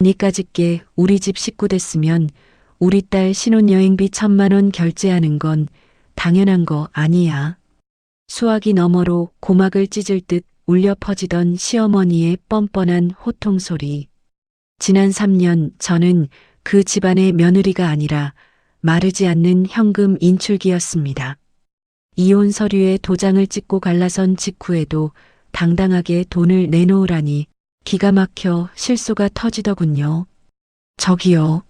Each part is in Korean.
니까짓게 우리 집 식구 됐으면 우리 딸 신혼여행비 1,000만 원 결제하는 건 당연한 거 아니야. 수화기 너머로 고막을 찢을 듯 울려 퍼지던 시어머니의 뻔뻔한 호통 소리. 지난 3년 저는 그 집안의 며느리가 아니라 마르지 않는 현금 인출기였습니다. 이혼 서류에 도장을 찍고 갈라선 직후에도 당당하게 돈을 내놓으라니 기가 막혀 실소가 터지더군요. 저기요.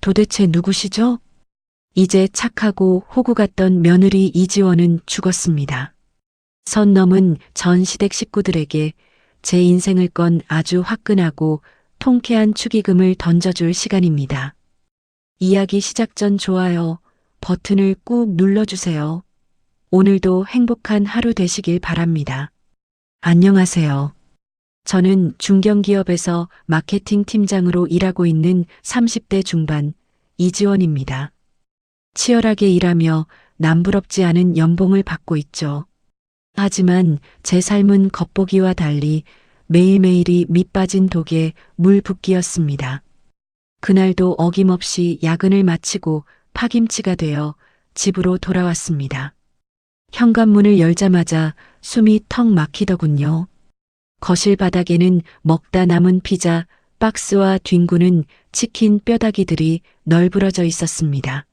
도대체 누구시죠? 이제 착하고 호구 같던 며느리 이지원은 죽었습니다. 선 넘은 전 시댁 식구들에게 제 인생을 건 아주 화끈하고 통쾌한 축의금을 던져줄 시간입니다. 이야기 시작 전 좋아요 버튼을 꾹 눌러주세요. 오늘도 행복한 하루 되시길 바랍니다. 안녕하세요. 저는 중견기업에서 마케팅 팀장으로 일하고 있는 30대 중반 이지원입니다. 치열하게 일하며 남부럽지 않은 연봉을 받고 있죠. 하지만 제 삶은 겉보기와 달리 매일매일이 밑빠진 독에 물 붓기였습니다. 그날도 어김없이 야근을 마치고 파김치가 되어 집으로 돌아왔습니다. 현관문을 열자마자 숨이 턱 막히더군요. 거실 바닥에는 먹다 남은 피자 박스와 뒹구는 치킨 뼈다귀들이 널브러져 있었습니다.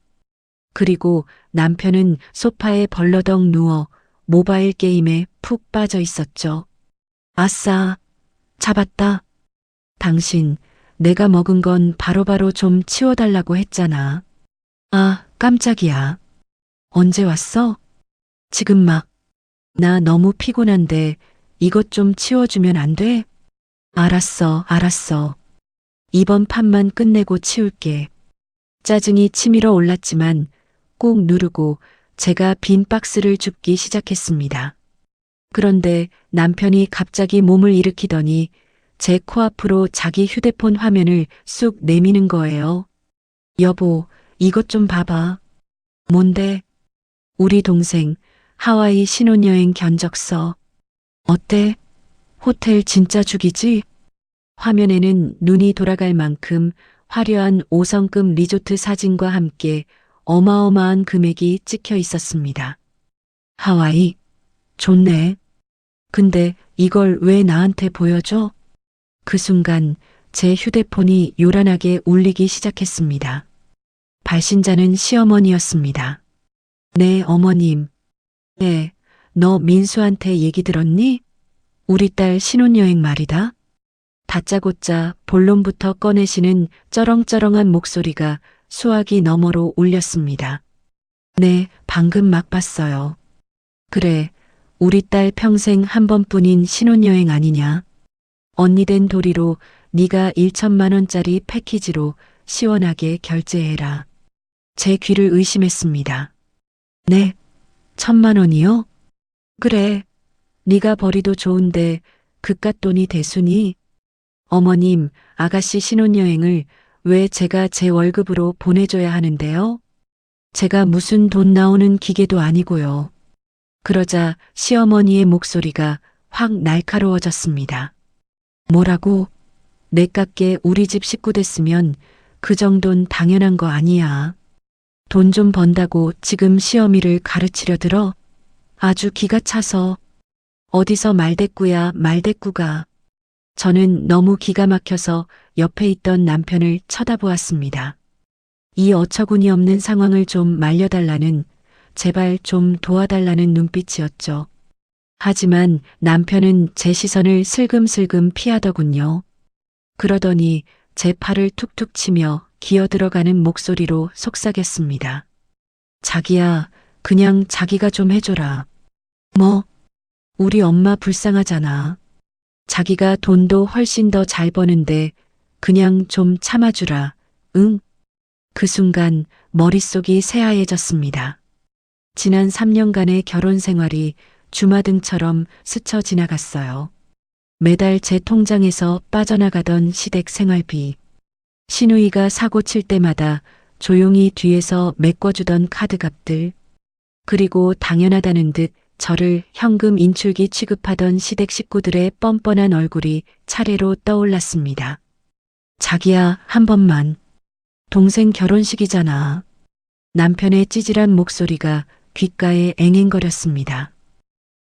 그리고 남편은 소파에 벌러덩 누워 모바일 게임에 푹 빠져 있었죠. 아싸, 잡았다. 당신, 내가 먹은 건 바로바로 좀 치워달라고 했잖아. 아, 깜짝이야. 언제 왔어? 지금 막. 나 너무 피곤한데 이것 좀 치워주면 안 돼? 알았어, 알았어. 이번 판만 끝내고 치울게. 짜증이 치밀어 올랐지만 꾹 누르고 제가 빈 박스를 줍기 시작했습니다. 그런데 남편이 갑자기 몸을 일으키더니 제 코앞으로 자기 휴대폰 화면을 쑥 내미는 거예요. 여보, 이것 좀 봐봐. 뭔데? 우리 동생 하와이 신혼여행 견적서. 어때? 호텔 진짜 죽이지? 화면에는 눈이 돌아갈 만큼 화려한 5성급 리조트 사진과 함께 어마어마한 금액이 찍혀 있었습니다. 하와이? 좋네. 근데 이걸 왜 나한테 보여줘? 그 순간 제 휴대폰이 요란하게 울리기 시작했습니다. 발신자는 시어머니였습니다. 네, 어머님. 네, 너 민수한테 얘기 들었니? 우리 딸 신혼여행 말이다. 다짜고짜 본론부터 꺼내시는 쩌렁쩌렁한 목소리가 수화기 너머로 울렸습니다. 네, 방금 막 봤어요. 그래, 우리 딸 평생 한 번뿐인 신혼여행 아니냐. 언니 된 도리로 네가 1,000만 원짜리 패키지로 시원하게 결제해라. 제 귀를 의심했습니다. 네, 1,000만 원이요? 그래, 네가 벌이도 좋은데 그깟 돈이 대수니? 어머님, 아가씨 신혼여행을 왜 제가 제 월급으로 보내줘야 하는데요? 제가 무슨 돈 나오는 기계도 아니고요. 그러자 시어머니의 목소리가 확 날카로워졌습니다. 뭐라고? 내 깎게 우리 집 식구 됐으면 그 정도는 당연한 거 아니야. 돈 좀 번다고 지금 시어미를 가르치려 들어? 아주 기가 차서. 어디서 말대꾸야 말대꾸가. 저는 너무 기가 막혀서 옆에 있던 남편을 쳐다보았습니다. 이 어처구니 없는 상황을 좀 말려달라는, 제발 좀 도와달라는 눈빛이었죠. 하지만 남편은 제 시선을 슬금슬금 피하더군요. 그러더니 제 팔을 툭툭 치며 기어들어가는 목소리로 속삭였습니다. 자기야, 그냥 자기가 좀 해줘라. 뭐? 우리 엄마 불쌍하잖아. 자기가 돈도 훨씬 더 잘 버는데 그냥 좀 참아주라. 응? 그 순간 머릿속이 새하얘졌습니다. 지난 3년간의 결혼 생활이 주마등처럼 스쳐 지나갔어요. 매달 제 통장에서 빠져나가던 시댁 생활비. 시누이가 사고 칠 때마다 조용히 뒤에서 메꿔주던 카드값들. 그리고 당연하다는 듯 저를 현금 인출기 취급하던 시댁 식구들의 뻔뻔한 얼굴이 차례로 떠올랐습니다. 자기야, 한 번만. 동생 결혼식이잖아. 남편의 찌질한 목소리가 귓가에 앵앵거렸습니다.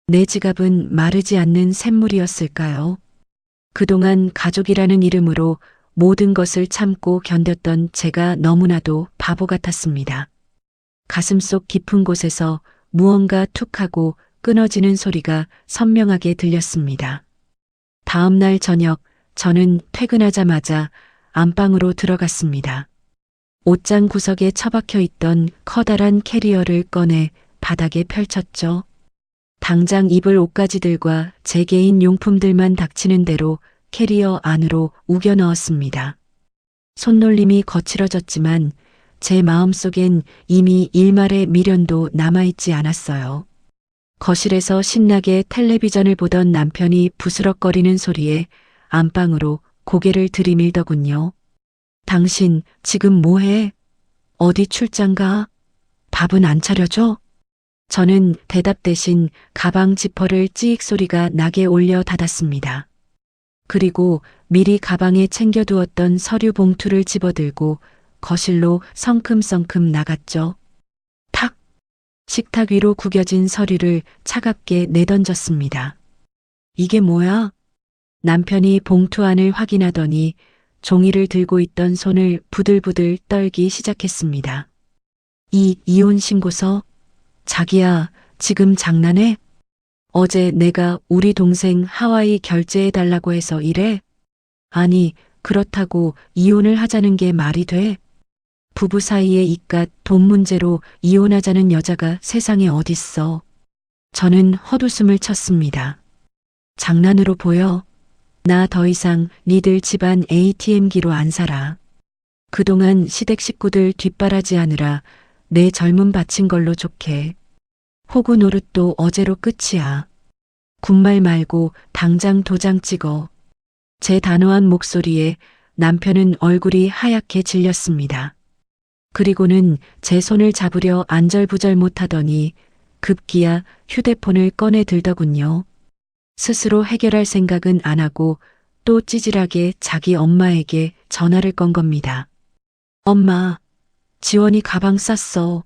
내 지갑은 마르지 않는 샘물이었을까요? 그동안 가족이라는 이름으로 모든 것을 참고 견뎠던 제가 너무나도 바보 같았습니다. 가슴속 깊은 곳에서 무언가 툭하고 끊어지는 소리가 선명하게 들렸습니다. 다음 날 저녁 저는 퇴근하자마자 안방으로 들어갔습니다. 옷장 구석에 처박혀 있던 커다란 캐리어를 꺼내 바닥에 펼쳤죠. 당장 입을 옷가지들과 제 개인 용품들만 닥치는 대로 캐리어 안으로 우겨 넣었습니다. 손놀림이 거칠어졌지만 제 마음속엔 이미 일말의 미련도 남아있지 않았어요. 거실에서 신나게 텔레비전을 보던 남편이 부스럭거리는 소리에 안방으로 고개를 들이밀더군요. 당신 지금 뭐해? 어디 출장 가? 밥은 안 차려줘? 저는 대답 대신 가방 지퍼를 찌익 소리가 나게 올려 닫았습니다. 그리고 미리 가방에 챙겨두었던 서류 봉투를 집어들고 거실로 성큼성큼 나갔죠. 탁! 식탁 위로 구겨진 서류를 차갑게 내던졌습니다. 이게 뭐야? 남편이 봉투 안을 확인하더니 종이를 들고 있던 손을 부들부들 떨기 시작했습니다. 이 이혼 신고서? 자기야, 지금 장난해? 어제 내가 우리 동생 하와이 결제해달라고 해서 이래? 아니, 그렇다고 이혼을 하자는 게 말이 돼? 부부 사이의 이깟 돈 문제로 이혼하자는 여자가 세상에 어딨어. 저는 헛웃음을 쳤습니다. 장난으로 보여? 나 더 이상 니들 집안 ATM기로 안 살아. 그동안 시댁 식구들 뒷바라지하느라 내 젊음 바친 걸로 좋게. 호구 노릇도 어제로 끝이야. 군말 말고 당장 도장 찍어. 제 단호한 목소리에 남편은 얼굴이 하얗게 질렸습니다. 그리고는 제 손을 잡으려 안절부절 못하더니 급기야 휴대폰을 꺼내 들더군요. 스스로 해결할 생각은 안 하고 또 찌질하게 자기 엄마에게 전화를 건 겁니다. 엄마, 지원이 가방 쌌어.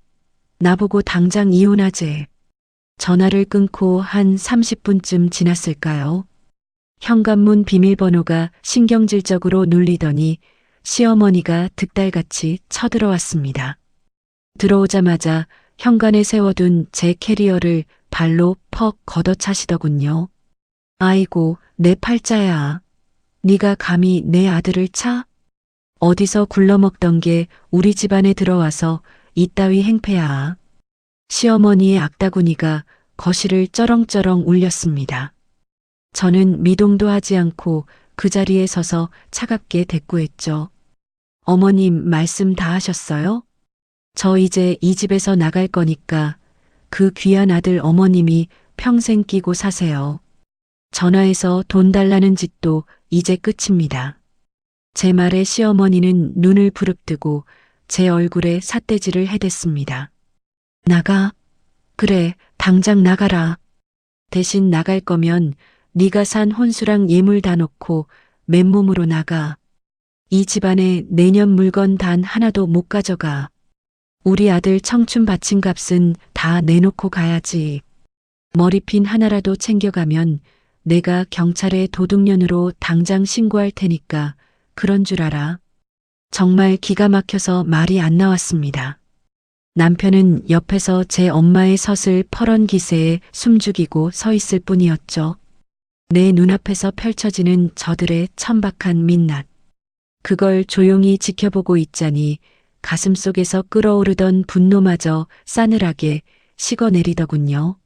나보고 당장 이혼하재. 전화를 끊고 한 30분쯤 지났을까요? 현관문 비밀번호가 신경질적으로 눌리더니 시어머니가 득달같이 쳐들어왔습니다. 들어오자마자 현관에 세워둔 제 캐리어를 발로 퍽 걷어차시더군요. 아이고, 내 팔자야. 네가 감히 내 아들을 차? 어디서 굴러먹던 게 우리 집안에 들어와서 이따위 행패야. 시어머니의 악다구니가 거실을 쩌렁쩌렁 울렸습니다. 저는 미동도 하지 않고 그 자리에 서서 차갑게 대꾸했죠. 어머님 말씀 다 하셨어요? 저 이제 이 집에서 나갈 거니까 그 귀한 아들 어머님이 평생 끼고 사세요. 전화해서 돈 달라는 짓도 이제 끝입니다. 제 말에 시어머니는 눈을 부릅뜨고 제 얼굴에 삿대질을 해댔습니다. 나가? 그래, 당장 나가라. 대신 나갈 거면 네가 산 혼수랑 예물 다 놓고 맨몸으로 나가. 이 집안에 내년 물건 단 하나도 못 가져가. 우리 아들 청춘 바친 값은 다 내놓고 가야지. 머리핀 하나라도 챙겨가면 내가 경찰에 도둑년으로 당장 신고할 테니까 그런 줄 알아. 정말 기가 막혀서 말이 안 나왔습니다. 남편은 옆에서 제 엄마의 섯을 퍼런 기세에 숨죽이고 서 있을 뿐이었죠. 내 눈앞에서 펼쳐지는 저들의 천박한 민낯. 그걸 조용히 지켜보고 있자니 가슴속에서 끓어오르던 분노마저 싸늘하게 식어내리더군요.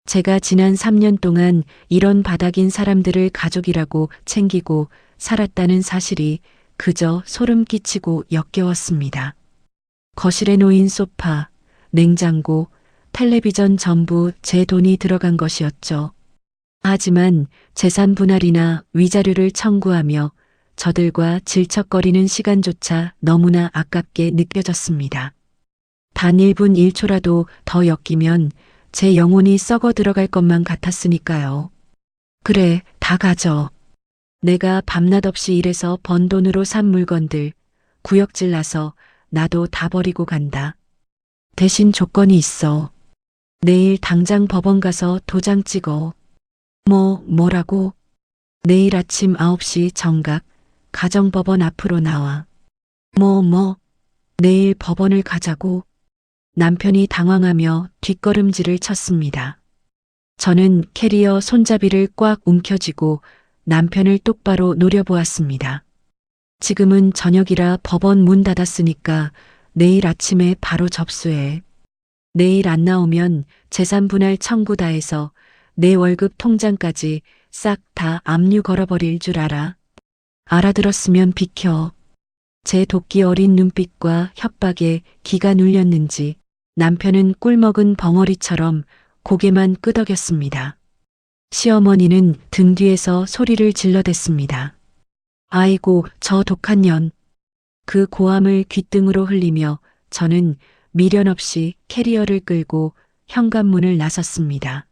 제가 지난 3년 동안 이런 바닥인 사람들을 가족이라고 챙기고 살았다는 사실이 그저 소름 끼치고 역겨웠습니다. 거실에 놓인 소파, 냉장고, 텔레비전 전부 제 돈이 들어간 것이었죠. 하지만 재산 분할이나 위자료를 청구하며 저들과 질척거리는 시간조차 너무나 아깝게 느껴졌습니다. 단 1분 1초라도 더 엮이면 제 영혼이 썩어 들어갈 것만 같았으니까요. 그래, 다 가져. 내가 밤낮 없이 일해서 번 돈으로 산 물건들 구역질 나서 나도 다 버리고 간다. 대신 조건이 있어. 내일 당장 법원 가서 도장 찍어. 뭐라고? 내일 아침 9시 정각 가정법원 앞으로 나와. 내일 법원을 가자고. 남편이 당황하며 뒷걸음질을 쳤습니다. 저는 캐리어 손잡이를 꽉 움켜쥐고 남편을 똑바로 노려보았습니다. 지금은 저녁이라 법원 문 닫았으니까 내일 아침에 바로 접수해. 내일 안 나오면 재산 분할 청구 다 해서 내 월급 통장까지 싹 다 압류 걸어버릴 줄 알아. 알아들었으면 비켜. 제 도끼 어린 눈빛과 협박에 기가 눌렸는지 남편은 꿀먹은 벙어리처럼 고개만 끄덕였습니다. 시어머니는 등 뒤에서 소리를 질러댔습니다. 아이고, 저 독한 년. 그 고함을 귓등으로 흘리며 저는 미련 없이 캐리어를 끌고 현관문을 나섰습니다.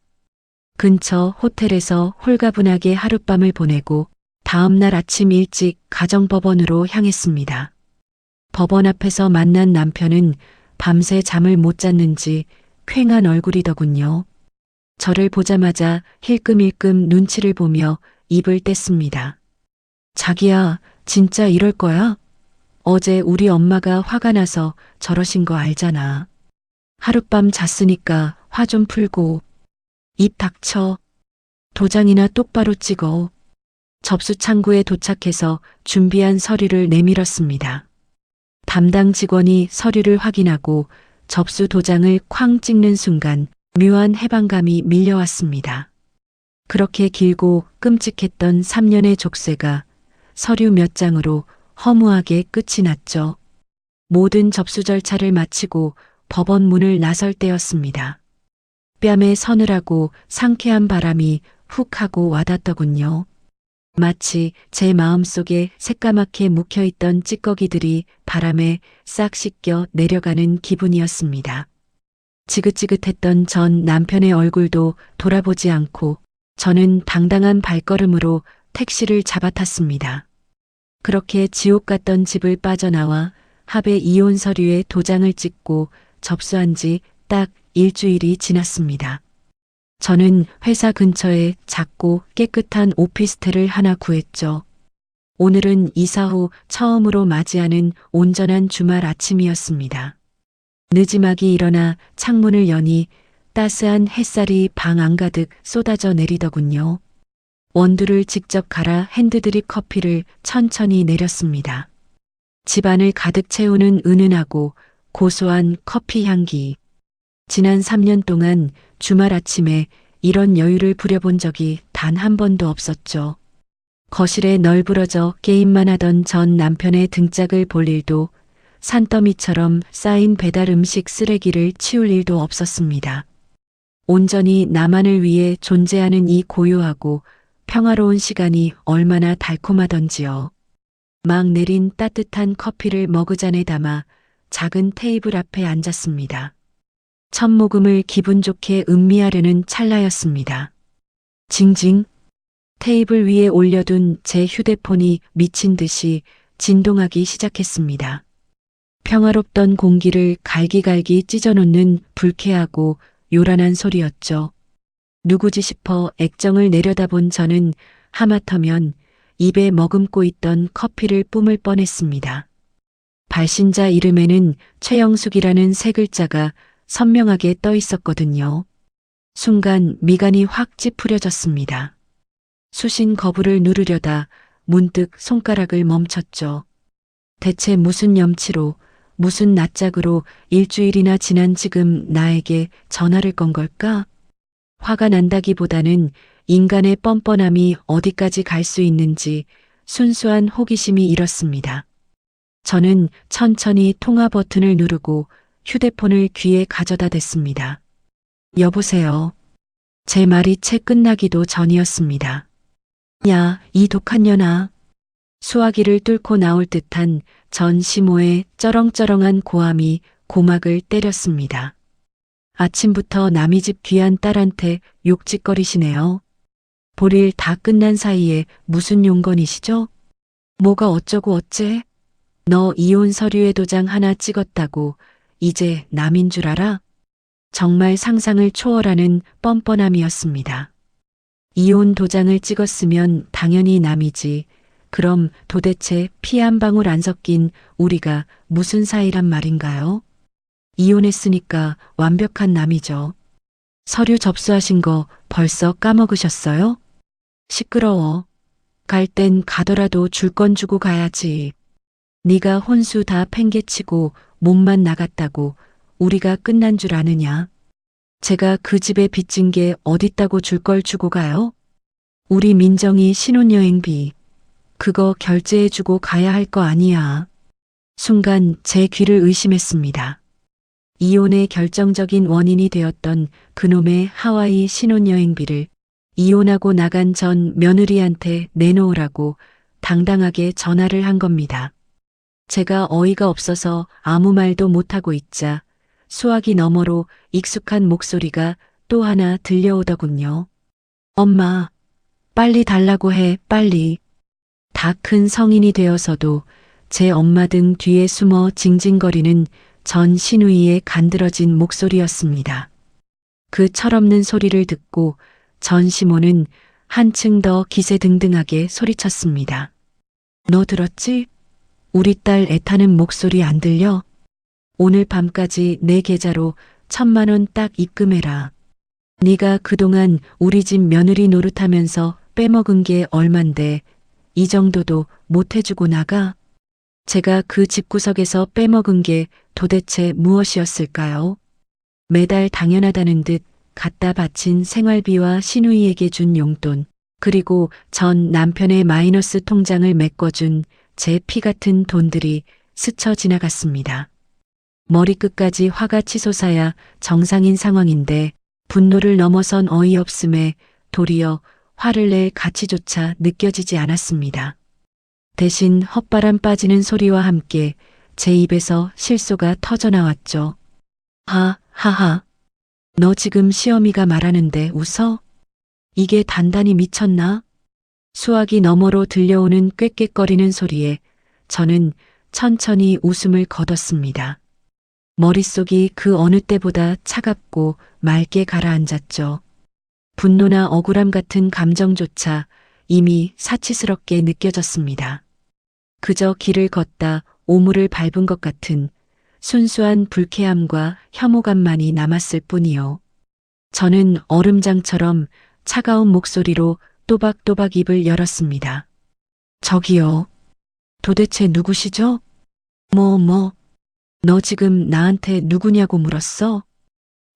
근처 호텔에서 홀가분하게 하룻밤을 보내고 다음 날 아침 일찍 가정법원으로 향했습니다. 법원 앞에서 만난 남편은 밤새 잠을 못 잤는지 퀭한 얼굴이더군요. 저를 보자마자 힐끔힐끔 눈치를 보며 입을 뗐습니다. 자기야, 진짜 이럴 거야? 어제 우리 엄마가 화가 나서 저러신 거 알잖아. 하룻밤 잤으니까 화 좀 풀고. 입 닥쳐. 도장이나 똑바로 찍어. 접수 창구에 도착해서 준비한 서류를 내밀었습니다. 담당 직원이 서류를 확인하고 접수 도장을 쾅 찍는 순간 묘한 해방감이 밀려왔습니다. 그렇게 길고 끔찍했던 3년의 족쇄가 서류 몇 장으로 허무하게 끝이 났죠. 모든 접수 절차를 마치고 법원 문을 나설 때였습니다. 뺨에 서늘하고 상쾌한 바람이 훅 하고 와닿더군요. 마치 제 마음속에 새까맣게 묵혀있던 찌꺼기들이 바람에 싹 씻겨 내려가는 기분이었습니다. 지긋지긋했던 전 남편의 얼굴도 돌아보지 않고 저는 당당한 발걸음으로 택시를 잡아탔습니다. 그렇게 지옥 같던 집을 빠져나와 합의 이혼 서류에 도장을 찍고 접수한 지 딱 일주일이 지났습니다. 저는 회사 근처에 작고 깨끗한 오피스텔을 하나 구했죠. 오늘은 이사 후 처음으로 맞이하는 온전한 주말 아침이었습니다. 느지막이 일어나 창문을 여니 따스한 햇살이 방 안가득 쏟아져 내리더군요. 원두를 직접 갈아 핸드드립 커피를 천천히 내렸습니다. 집안을 가득 채우는 은은하고 고소한 커피 향기. 지난 3년 동안 주말 아침에 이런 여유를 부려본 적이 단 한 번도 없었죠. 거실에 널브러져 게임만 하던 전 남편의 등짝을 볼 일도 산더미처럼 쌓인 배달 음식 쓰레기를 치울 일도 없었습니다. 온전히 나만을 위해 존재하는 이 고요하고 평화로운 시간이 얼마나 달콤하던지요. 막 내린 따뜻한 커피를 머그잔에 담아 작은 테이블 앞에 앉았습니다. 첫 모금을 기분 좋게 음미하려는 찰나였습니다. 징징. 테이블 위에 올려둔 제 휴대폰이 미친 듯이 진동하기 시작했습니다. 평화롭던 공기를 갈기갈기 찢어놓는 불쾌하고 요란한 소리였죠. 누구지 싶어 액정을 내려다본 저는 하마터면 입에 머금고 있던 커피를 뿜을 뻔했습니다. 발신자 이름에는 최영숙이라는 세 글자가 선명하게 떠 있었거든요. 순간 미간이 확 찌푸려졌습니다. 수신 거부를 누르려다 문득 손가락을 멈췄죠. 대체 무슨 염치로, 무슨 낯짝으로 일주일이나 지난 지금 나에게 전화를 건 걸까? 화가 난다기보다는 인간의 뻔뻔함이 어디까지 갈 수 있는지 순수한 호기심이 일었습니다. 저는 천천히 통화 버튼을 누르고 휴대폰을 귀에 가져다 댔습니다. 여보세요. 제 말이 채 끝나기도 전이었습니다. 야, 이 독한 년아. 수화기를 뚫고 나올 듯한 전 시모의 쩌렁쩌렁한 고함이 고막을 때렸습니다. 아침부터 남의 집 귀한 딸한테 욕짓거리시네요. 볼일 다 끝난 사이에 무슨 용건이시죠? 뭐가 어쩌고 어째? 너 이혼 서류에 도장 하나 찍었다고 이제 남인 줄 알아? 정말 상상을 초월하는 뻔뻔함이었습니다. 이혼 도장을 찍었으면 당연히 남이지. 그럼 도대체 피 한 방울 안 섞인 우리가 무슨 사이란 말인가요? 이혼했으니까 완벽한 남이죠. 서류 접수하신 거 벌써 까먹으셨어요? 시끄러워. 갈 땐 가더라도 줄 건 주고 가야지. 네가 혼수 다 팽개치고 몸만 나갔다고 우리가 끝난 줄 아느냐? 제가 그 집에 빚진 게 어딨다고 줄 걸 주고 가요? 우리 민정이 신혼여행비 그거 결제해주고 가야 할 거 아니야. 순간 제 귀를 의심했습니다. 이혼의 결정적인 원인이 되었던 그놈의 하와이 신혼여행비를 이혼하고 나간 전 며느리한테 내놓으라고 당당하게 전화를 한 겁니다. 제가 어이가 없어서 아무 말도 못하고 있자 수화기 너머로 익숙한 목소리가 또 하나 들려오더군요. 엄마, 빨리 달라고 해, 빨리. 다 큰 성인이 되어서도 제 엄마 등 뒤에 숨어 징징거리는 전 시누이의 간드러진 목소리였습니다. 그 철없는 소리를 듣고 전 시모는 한층 더 기세등등하게 소리쳤습니다. 너 들었지? 우리 딸 애타는 목소리 안 들려? 오늘 밤까지 내 계좌로 1,000만 원 딱 입금해라. 네가 그동안 우리 집 며느리 노릇하면서 빼먹은 게 얼만데 이 정도도 못 해주고 나가? 제가 그 집구석에서 빼먹은 게 도대체 무엇이었을까요? 매달 당연하다는 듯 갖다 바친 생활비와 시누이에게 준 용돈, 그리고 전 남편의 마이너스 통장을 메꿔준 제 피 같은 돈들이 스쳐 지나갔습니다. 머리끝까지 화가 치솟아야 정상인 상황인데 분노를 넘어선 어이없음에 도리어 화를 낼 가치조차 느껴지지 않았습니다. 대신 헛바람 빠지는 소리와 함께 제 입에서 실소가 터져나왔죠. 하하하. 너 지금 시어미가 말하는데 웃어? 이게 단단히 미쳤나? 수화기 너머로 들려오는 꾀꾀거리는 소리에 저는 천천히 웃음을 거뒀습니다. 머릿속이 그 어느 때보다 차갑고 맑게 가라앉았죠. 분노나 억울함 같은 감정조차 이미 사치스럽게 느껴졌습니다. 그저 길을 걷다 오물을 밟은 것 같은 순수한 불쾌함과 혐오감만이 남았을 뿐이요. 저는 얼음장처럼 차가운 목소리로 또박또박 입을 열었습니다. 저기요. 도대체 누구시죠? 너 지금 나한테 누구냐고 물었어?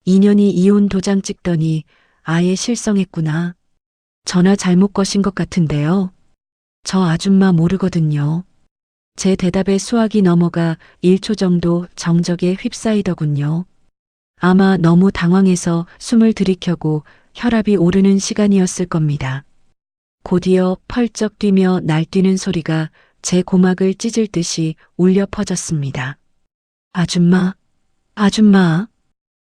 2년이 이혼 도장 찍더니 아예 실성했구나. 전화 잘못 거신 것 같은데요. 저 아줌마 모르거든요. 제 대답에 수화기 넘어가 1초 정도 정적에 휩싸이더군요. 아마 너무 당황해서 숨을 들이켜고 혈압이 오르는 시간이었을 겁니다. 곧이어 펄쩍 뛰며 날뛰는 소리가 제 고막을 찢을 듯이 울려 퍼졌습니다. 아줌마,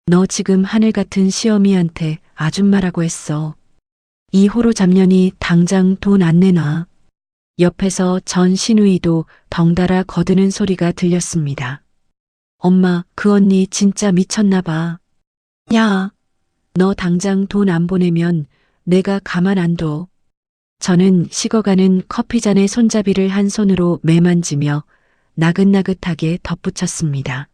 너 지금 하늘 같은 시어미한테 아줌마라고 했어. 이 호로 잡년이 당장 돈 안 내놔. 옆에서 전 시누이도 덩달아 거드는 소리가 들렸습니다. 엄마, 그 언니 진짜 미쳤나 봐. 야, 너 당장 돈 안 보내면 내가 가만 안 둬. 저는 식어가는 커피잔의 손잡이를 한 손으로 매만지며 나긋나긋하게 덧붙였습니다.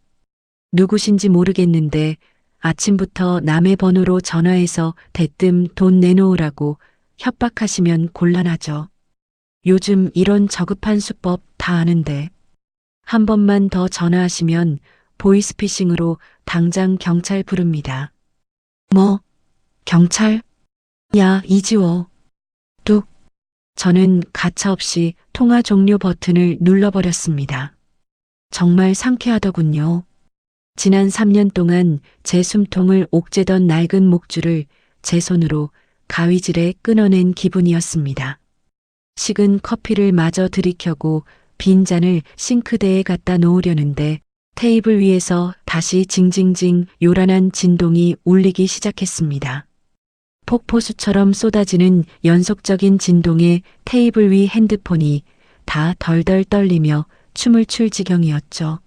누구신지 모르겠는데 아침부터 남의 번호로 전화해서 대뜸 돈 내놓으라고 협박하시면 곤란하죠. 요즘 이런 저급한 수법 다 아는데 한 번만 더 전화하시면 보이스피싱으로 당장 경찰 부릅니다. 뭐? 경찰? 야, 이지워. 뚝. 저는 가차없이 통화 종료 버튼을 눌러버렸습니다. 정말 상쾌하더군요. 지난 3년 동안 제 숨통을 옥죄던 낡은 목줄을 제 손으로 가위질에 끊어낸 기분이었습니다. 식은 커피를 마저 들이켜고 빈 잔을 싱크대에 갖다 놓으려는데 테이블 위에서 다시 징징징 요란한 진동이 울리기 시작했습니다. 폭포수처럼 쏟아지는 연속적인 진동에 테이블 위 핸드폰이 다 덜덜 떨리며 춤을 출 지경이었죠.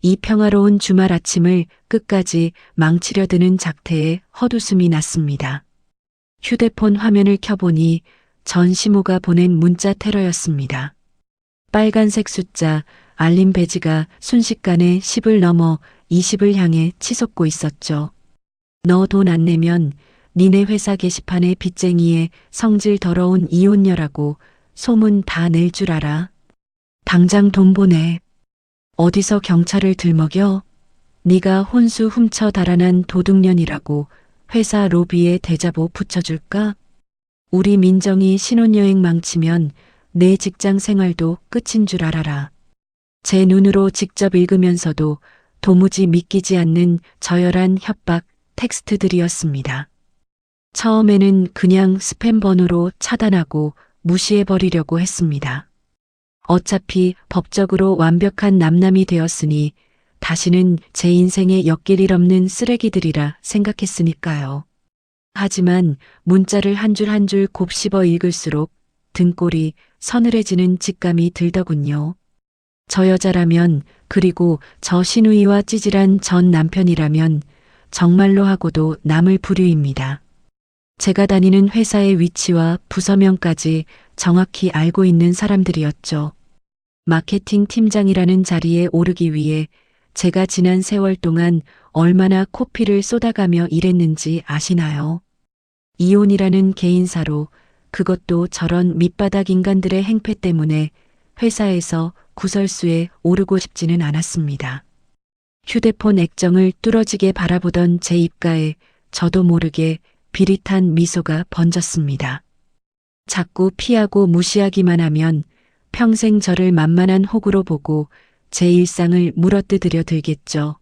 이 평화로운 주말 아침을 끝까지 망치려 드는 작태에 헛웃음이 났습니다. 휴대폰 화면을 켜보니 전시모가 보낸 문자 테러였습니다. 빨간색 숫자, 알림 배지가 순식간에 10을 넘어 20을 향해 치솟고 있었죠. 너 돈 안 내면 니네 회사 게시판에 빚쟁이의 성질 더러운 이혼녀라고 소문 다 낼 줄 알아. 당장 돈 보내. 어디서 경찰을 들먹여? 네가 혼수 훔쳐 달아난 도둑년이라고 회사 로비에 대자보 붙여줄까? 우리 민정이 신혼여행 망치면 내 직장 생활도 끝인 줄 알아라. 제 눈으로 직접 읽으면서도 도무지 믿기지 않는 저열한 협박 텍스트들이었습니다. 처음에는 그냥 스팸 번호로 차단하고 무시해버리려고 했습니다. 어차피 법적으로 완벽한 남남이 되었으니 다시는 제 인생에 엮일 일 없는 쓰레기들이라 생각했으니까요. 하지만 문자를 한 줄 한 줄 곱씹어 읽을수록 등골이 서늘해지는 직감이 들더군요. 저 여자라면, 그리고 저 신우이와 찌질한 전 남편이라면 정말로 하고도 남을 부류입니다. 제가 다니는 회사의 위치와 부서명까지 정확히 알고 있는 사람들이었죠. 마케팅 팀장이라는 자리에 오르기 위해 제가 지난 세월 동안 얼마나 코피를 쏟아가며 일했는지 아시나요? 이혼이라는 개인사로, 그것도 저런 밑바닥 인간들의 행패 때문에 회사에서 구설수에 오르고 싶지는 않았습니다. 휴대폰 액정을 뚫어지게 바라보던 제 입가에 저도 모르게 비릿한 미소가 번졌습니다. 자꾸 피하고 무시하기만 하면 평생 저를 만만한 호구로 보고 제 일상을 물어뜯으려 들겠죠.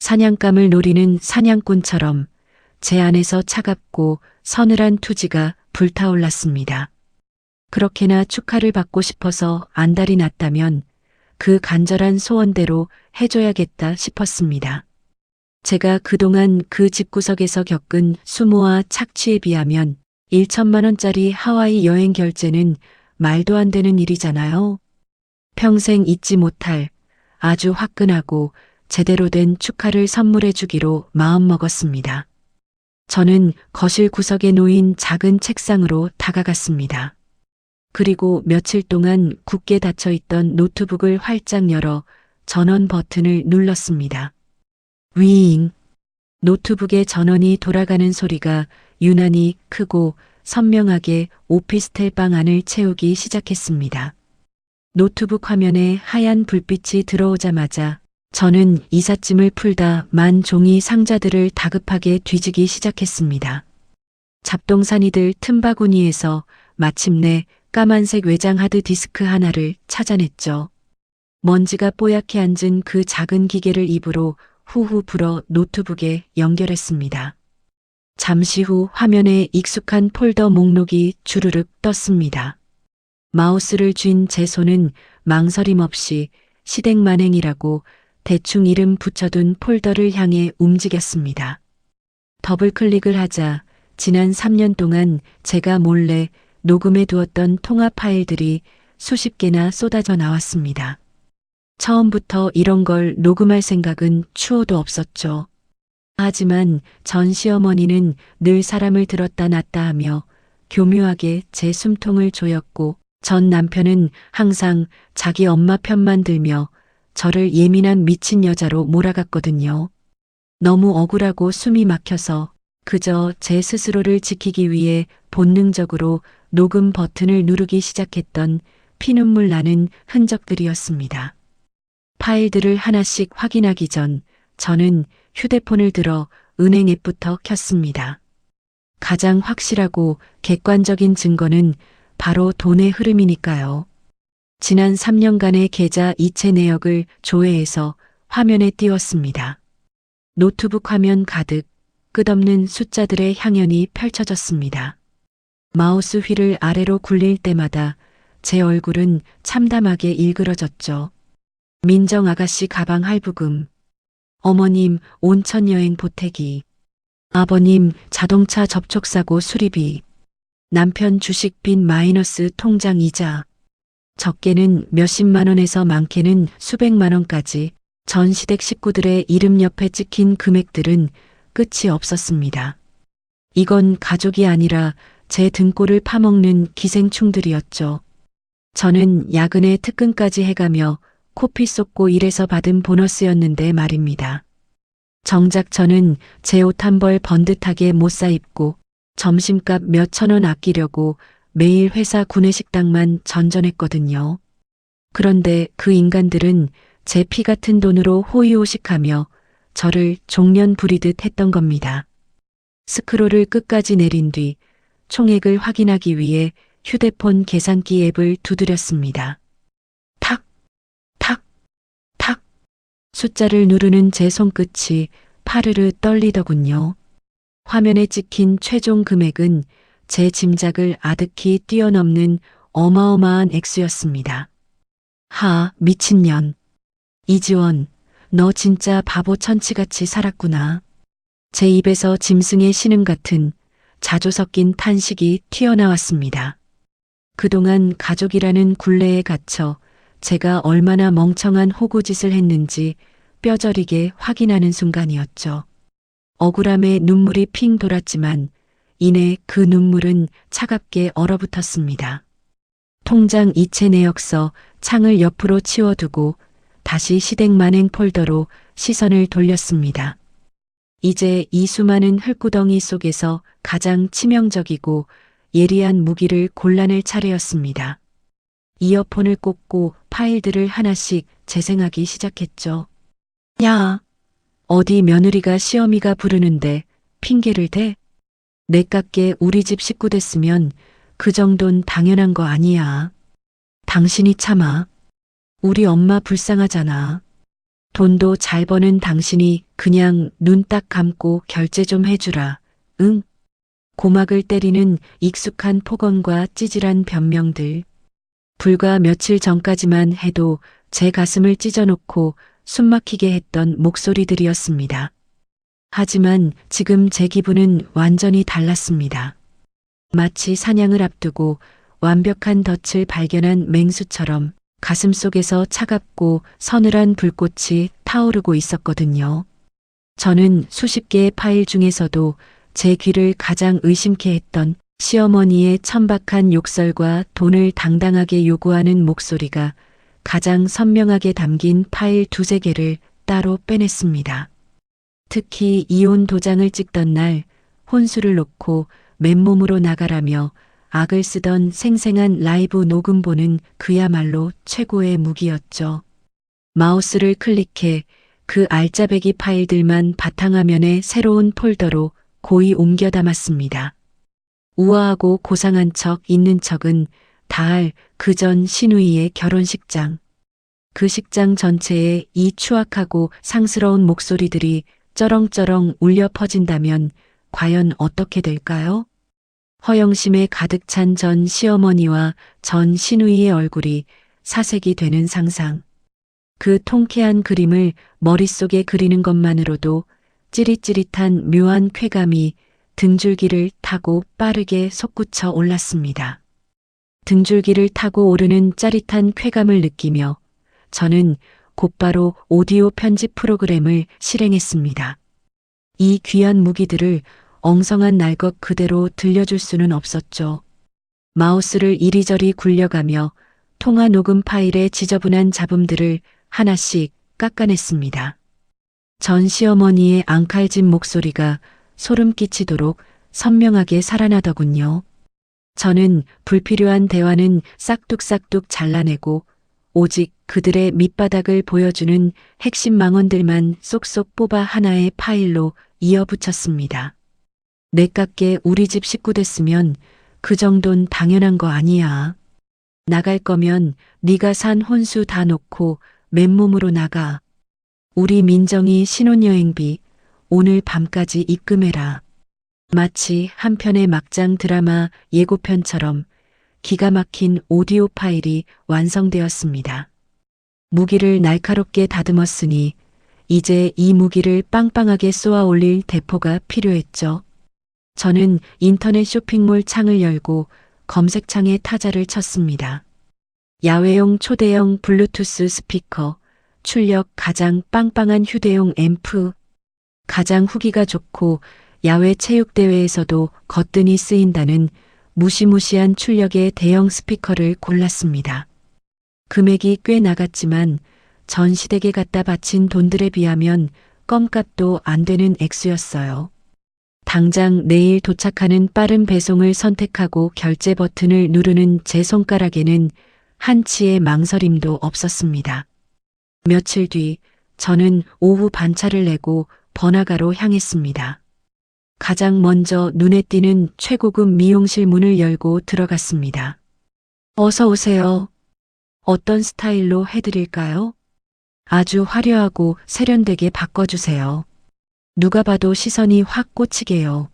사냥감을 노리는 사냥꾼처럼 제 안에서 차갑고 서늘한 투지가 불타올랐습니다. 그렇게나 축하를 받고 싶어서 안달이 났다면 그 간절한 소원대로 해줘야겠다 싶었습니다. 제가 그동안 그 집구석에서 겪은 수모와 착취에 비하면 1천만 원짜리 하와이 여행 결제는 말도 안 되는 일이잖아요. 평생 잊지 못할 아주 화끈하고 제대로 된 축하를 선물해 주기로 마음먹었습니다. 저는 거실 구석에 놓인 작은 책상으로 다가갔습니다. 그리고 며칠 동안 굳게 닫혀있던 노트북을 활짝 열어 전원 버튼을 눌렀습니다. 위잉. 노트북의 전원이 돌아가는 소리가 유난히 크고 선명하게 오피스텔 방 안을 채우기 시작했습니다. 노트북 화면에 하얀 불빛이 들어오자마자 저는 이삿짐을 풀다 만 종이 상자들을 다급하게 뒤지기 시작했습니다. 잡동사니들 틈바구니에서 마침내 까만색 외장 하드디스크 하나를 찾아냈죠. 먼지가 뽀얗게 앉은 그 작은 기계를 입으로 후후 불어 노트북에 연결했습니다. 잠시 후 화면에 익숙한 폴더 목록이 주르륵 떴습니다. 마우스를 쥔 제 손은 망설임 없이 시댁만행이라고 대충 이름 붙여둔 폴더를 향해 움직였습니다. 더블 클릭을 하자 지난 3년 동안 제가 몰래 녹음해 두었던 통화 파일들이 수십 개나 쏟아져 나왔습니다. 처음부터 이런 걸 녹음할 생각은 추호도 없었죠. 하지만 전 시어머니는 늘 사람을 들었다 놨다 하며 교묘하게 제 숨통을 조였고 전 남편은 항상 자기 엄마 편만 들며 저를 예민한 미친 여자로 몰아갔거든요. 너무 억울하고 숨이 막혀서 그저 제 스스로를 지키기 위해 본능적으로 녹음 버튼을 누르기 시작했던 피눈물 나는 흔적들이었습니다. 파일들을 하나씩 확인하기 전 저는 휴대폰을 들어 은행 앱부터 켰습니다. 가장 확실하고 객관적인 증거는 바로 돈의 흐름이니까요. 지난 3년간의 계좌 이체 내역을 조회해서 화면에 띄웠습니다. 노트북 화면 가득 끝없는 숫자들의 향연이 펼쳐졌습니다. 마우스 휠을 아래로 굴릴 때마다 제 얼굴은 참담하게 일그러졌죠. 민정 아가씨 가방 할부금, 어머님 온천 여행 보태기, 아버님 자동차 접촉사고 수리비, 남편 주식 빚 마이너스 통장 이자, 적게는 몇십만 원에서 많게는 수백만 원까지 전 시댁 식구들의 이름 옆에 찍힌 금액들은 끝이 없었습니다. 이건 가족이 아니라 제 등골을 파먹는 기생충들이었죠. 저는 야근에 특근까지 해가며 코피 쏟고 일해서 받은 보너스였는데 말입니다. 정작 저는 제 옷 한 벌 번듯하게 못 사 입고 점심값 몇천 원 아끼려고 매일 회사 구내식당만 전전했거든요. 그런데 그 인간들은 제 피 같은 돈으로 호의호식하며 저를 종년 부리듯 했던 겁니다. 스크롤을 끝까지 내린 뒤 총액을 확인하기 위해 휴대폰 계산기 앱을 두드렸습니다. 탁, 탁, 탁. 숫자를 누르는 제 손끝이 파르르 떨리더군요. 화면에 찍힌 최종 금액은 제 짐작을 아득히 뛰어넘는 어마어마한 액수였습니다. 미친년. 이지원, 너 진짜 바보 천치같이 살았구나. 제 입에서 짐승의 신음 같은 자조 섞인 탄식이 튀어나왔습니다. 그동안 가족이라는 굴레에 갇혀 제가 얼마나 멍청한 호구짓을 했는지 뼈저리게 확인하는 순간이었죠. 억울함에 눈물이 핑 돌았지만 이내 그 눈물은 차갑게 얼어붙었습니다. 통장 이체 내역서 창을 옆으로 치워두고 다시 시댁 만행 폴더로 시선을 돌렸습니다. 이제 이 수많은 흙구덩이 속에서 가장 치명적이고 예리한 무기를 골라낼 차례였습니다. 이어폰을 꽂고 파일들을 하나씩 재생하기 시작했죠. 야, 어디 며느리가 시어미가 부르는데 핑계를 대? 내깎게 우리 집 식구 됐으면 그 정도는 당연한 거 아니야. 당신이 참아. 우리 엄마 불쌍하잖아. 돈도 잘 버는 당신이 그냥 눈 딱 감고 결제 좀 해주라. 응? 고막을 때리는 익숙한 폭언과 찌질한 변명들. 불과 며칠 전까지만 해도 제 가슴을 찢어놓고 숨막히게 했던 목소리들이었습니다. 하지만 지금 제 기분은 완전히 달랐습니다. 마치 사냥을 앞두고 완벽한 덫을 발견한 맹수처럼 가슴속에서 차갑고 서늘한 불꽃이 타오르고 있었거든요. 저는 수십 개의 파일 중에서도 제 귀를 가장 의심케 했던 시어머니의 천박한 욕설과 돈을 당당하게 요구하는 목소리가 가장 선명하게 담긴 파일 두세 개를 따로 빼냈습니다. 특히 이혼 도장을 찍던 날 혼수를 놓고 맨몸으로 나가라며 악을 쓰던 생생한 라이브 녹음본은 그야말로 최고의 무기였죠. 마우스를 클릭해 그 알짜배기 파일들만 바탕화면에 새로운 폴더로 고이 옮겨 담았습니다. 우아하고 고상한 척 있는 척은 다할 그 전 시누이의 결혼식장. 그 식장 전체에 이 추악하고 상스러운 목소리들이 쩌렁쩌렁 울려 퍼진다면 과연 어떻게 될까요? 허영심에 가득 찬 전 시어머니와 전 시누이의 얼굴이 사색이 되는 상상. 그 통쾌한 그림을 머릿속에 그리는 것만으로도 찌릿찌릿한 묘한 쾌감이 등줄기를 타고 빠르게 솟구쳐 올랐습니다. 등줄기를 타고 오르는 짜릿한 쾌감을 느끼며 저는 곧바로 오디오 편집 프로그램을 실행했습니다. 이 귀한 무기들을 엉성한 날 것 그대로 들려줄 수는 없었죠. 마우스를 이리저리 굴려가며 통화 녹음 파일의 지저분한 잡음들을 하나씩 깎아냈습니다. 전 시어머니의 앙칼진 목소리가 소름 끼치도록 선명하게 살아나더군요. 저는 불필요한 대화는 싹둑싹둑 잘라내고 오직 그들의 밑바닥을 보여주는 핵심 망언들만 쏙쏙 뽑아 하나의 파일로 이어붙였습니다. 내깎게 우리 집 식구 됐으면 그 정도는 당연한 거 아니야. 나갈 거면 네가 산 혼수 다 놓고 맨몸으로 나가. 우리 민정이 신혼여행비 오늘 밤까지 입금해라. 마치 한 편의 막장 드라마 예고편처럼 기가 막힌 오디오 파일이 완성되었습니다. 무기를 날카롭게 다듬었으니 이제 이 무기를 빵빵하게 쏘아 올릴 대포가 필요했죠. 저는 인터넷 쇼핑몰 창을 열고 검색창에 타자를 쳤습니다. 야외용 초대형 블루투스 스피커, 출력 가장 빵빵한 휴대용 앰프, 가장 후기가 좋고 야외 체육대회에서도 거뜬히 쓰인다는 무시무시한 출력의 대형 스피커를 골랐습니다. 금액이 꽤 나갔지만 전 시댁에 갖다 바친 돈들에 비하면 껌값도 안 되는 액수였어요. 당장 내일 도착하는 빠른 배송을 선택하고 결제 버튼을 누르는 제 손가락에는 한치의 망설임도 없었습니다. 며칠 뒤 저는 오후 반차를 내고 번화가로 향했습니다. 가장 먼저 눈에 띄는 최고급 미용실 문을 열고 들어갔습니다. 어서 오세요. 어떤 스타일로 해드릴까요? 아주 화려하고 세련되게 바꿔주세요. 누가 봐도 시선이 확 꽂히게요.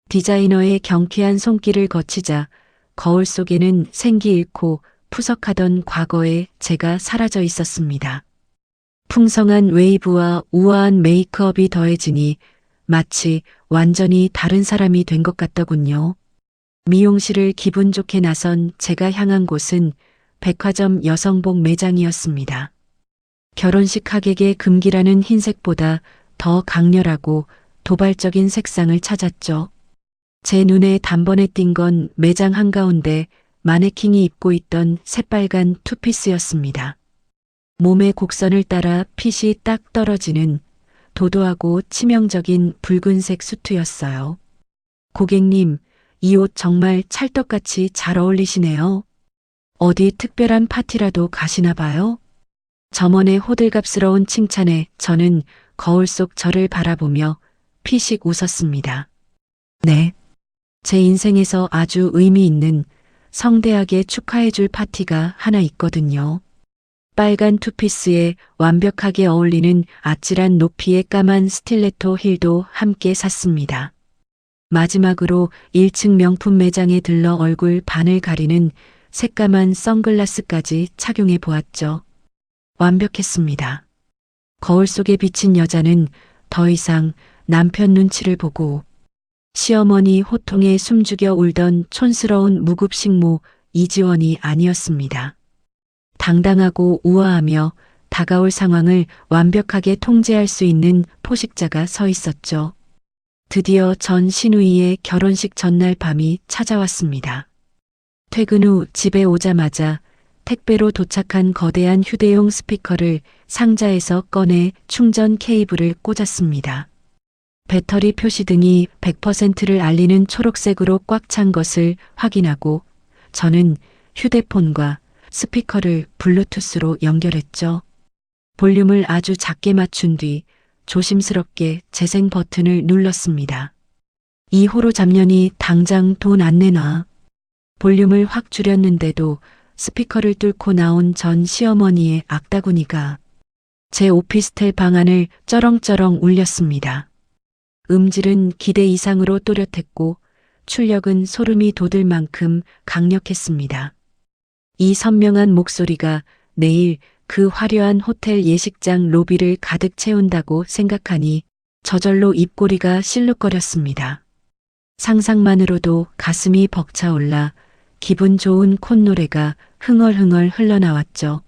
디자이너의 경쾌한 손길을 거치자 거울 속에는 생기 잃고 푸석하던 과거에 제가 사라져 있었습니다. 풍성한 웨이브와 우아한 메이크업이 더해지니 마치 완전히 다른 사람이 된 것 같더군요. 미용실을 기분 좋게 나선 제가 향한 곳은 백화점 여성복 매장이었습니다. 결혼식 하객의 금기라는 흰색보다 더 강렬하고 도발적인 색상을 찾았죠. 제 눈에 단번에 띈 건 매장 한가운데 마네킹이 입고 있던 새빨간 투피스였습니다. 몸의 곡선을 따라 핏이 딱 떨어지는 도도하고 치명적인 붉은색 수트였어요. 고객님, 이 옷 정말 찰떡같이 잘 어울리시네요. 어디 특별한 파티라도 가시나 봐요? 점원의 호들갑스러운 칭찬에 저는 거울 속 저를 바라보며 피식 웃었습니다. 네. 제 인생에서 아주 의미 있는 성대하게 축하해줄 파티가 하나 있거든요. 빨간 투피스에 완벽하게 어울리는 아찔한 높이의 까만 스틸레토 힐도 함께 샀습니다. 마지막으로 1층 명품 매장에 들러 얼굴 반을 가리는 새까만 선글라스까지 착용해 보았죠. 완벽했습니다. 거울 속에 비친 여자는 더 이상 남편 눈치를 보고 시어머니 호통에 숨죽여 울던 촌스러운 무급식모 이지원이 아니었습니다. 당당하고 우아하며 다가올 상황을 완벽하게 통제할 수 있는 포식자가 서 있었죠. 드디어 전 시누이의 결혼식 전날 밤이 찾아왔습니다. 퇴근 후 집에 오자마자 택배로 도착한 거대한 휴대용 스피커를 상자에서 꺼내 충전 케이블을 꽂았습니다. 배터리 표시등이 100%를 알리는 초록색으로 꽉 찬 것을 확인하고 저는 휴대폰과 스피커를 블루투스로 연결했죠. 볼륨을 아주 작게 맞춘 뒤 조심스럽게 재생 버튼을 눌렀습니다. 이 호로 잡년이 당장 돈 안 내놔. 볼륨을 확 줄였는데도 스피커를 뚫고 나온 전 시어머니의 악다구니가 제 오피스텔 방안을 쩌렁쩌렁 울렸습니다. 음질은 기대 이상으로 또렷했고 출력은 소름이 돋을 만큼 강력했습니다. 이 선명한 목소리가 내일 그 화려한 호텔 예식장 로비를 가득 채운다고 생각하니 저절로 입꼬리가 실룩거렸습니다. 상상만으로도 가슴이 벅차올라 기분 좋은 콧노래가 흥얼흥얼 흘러나왔죠.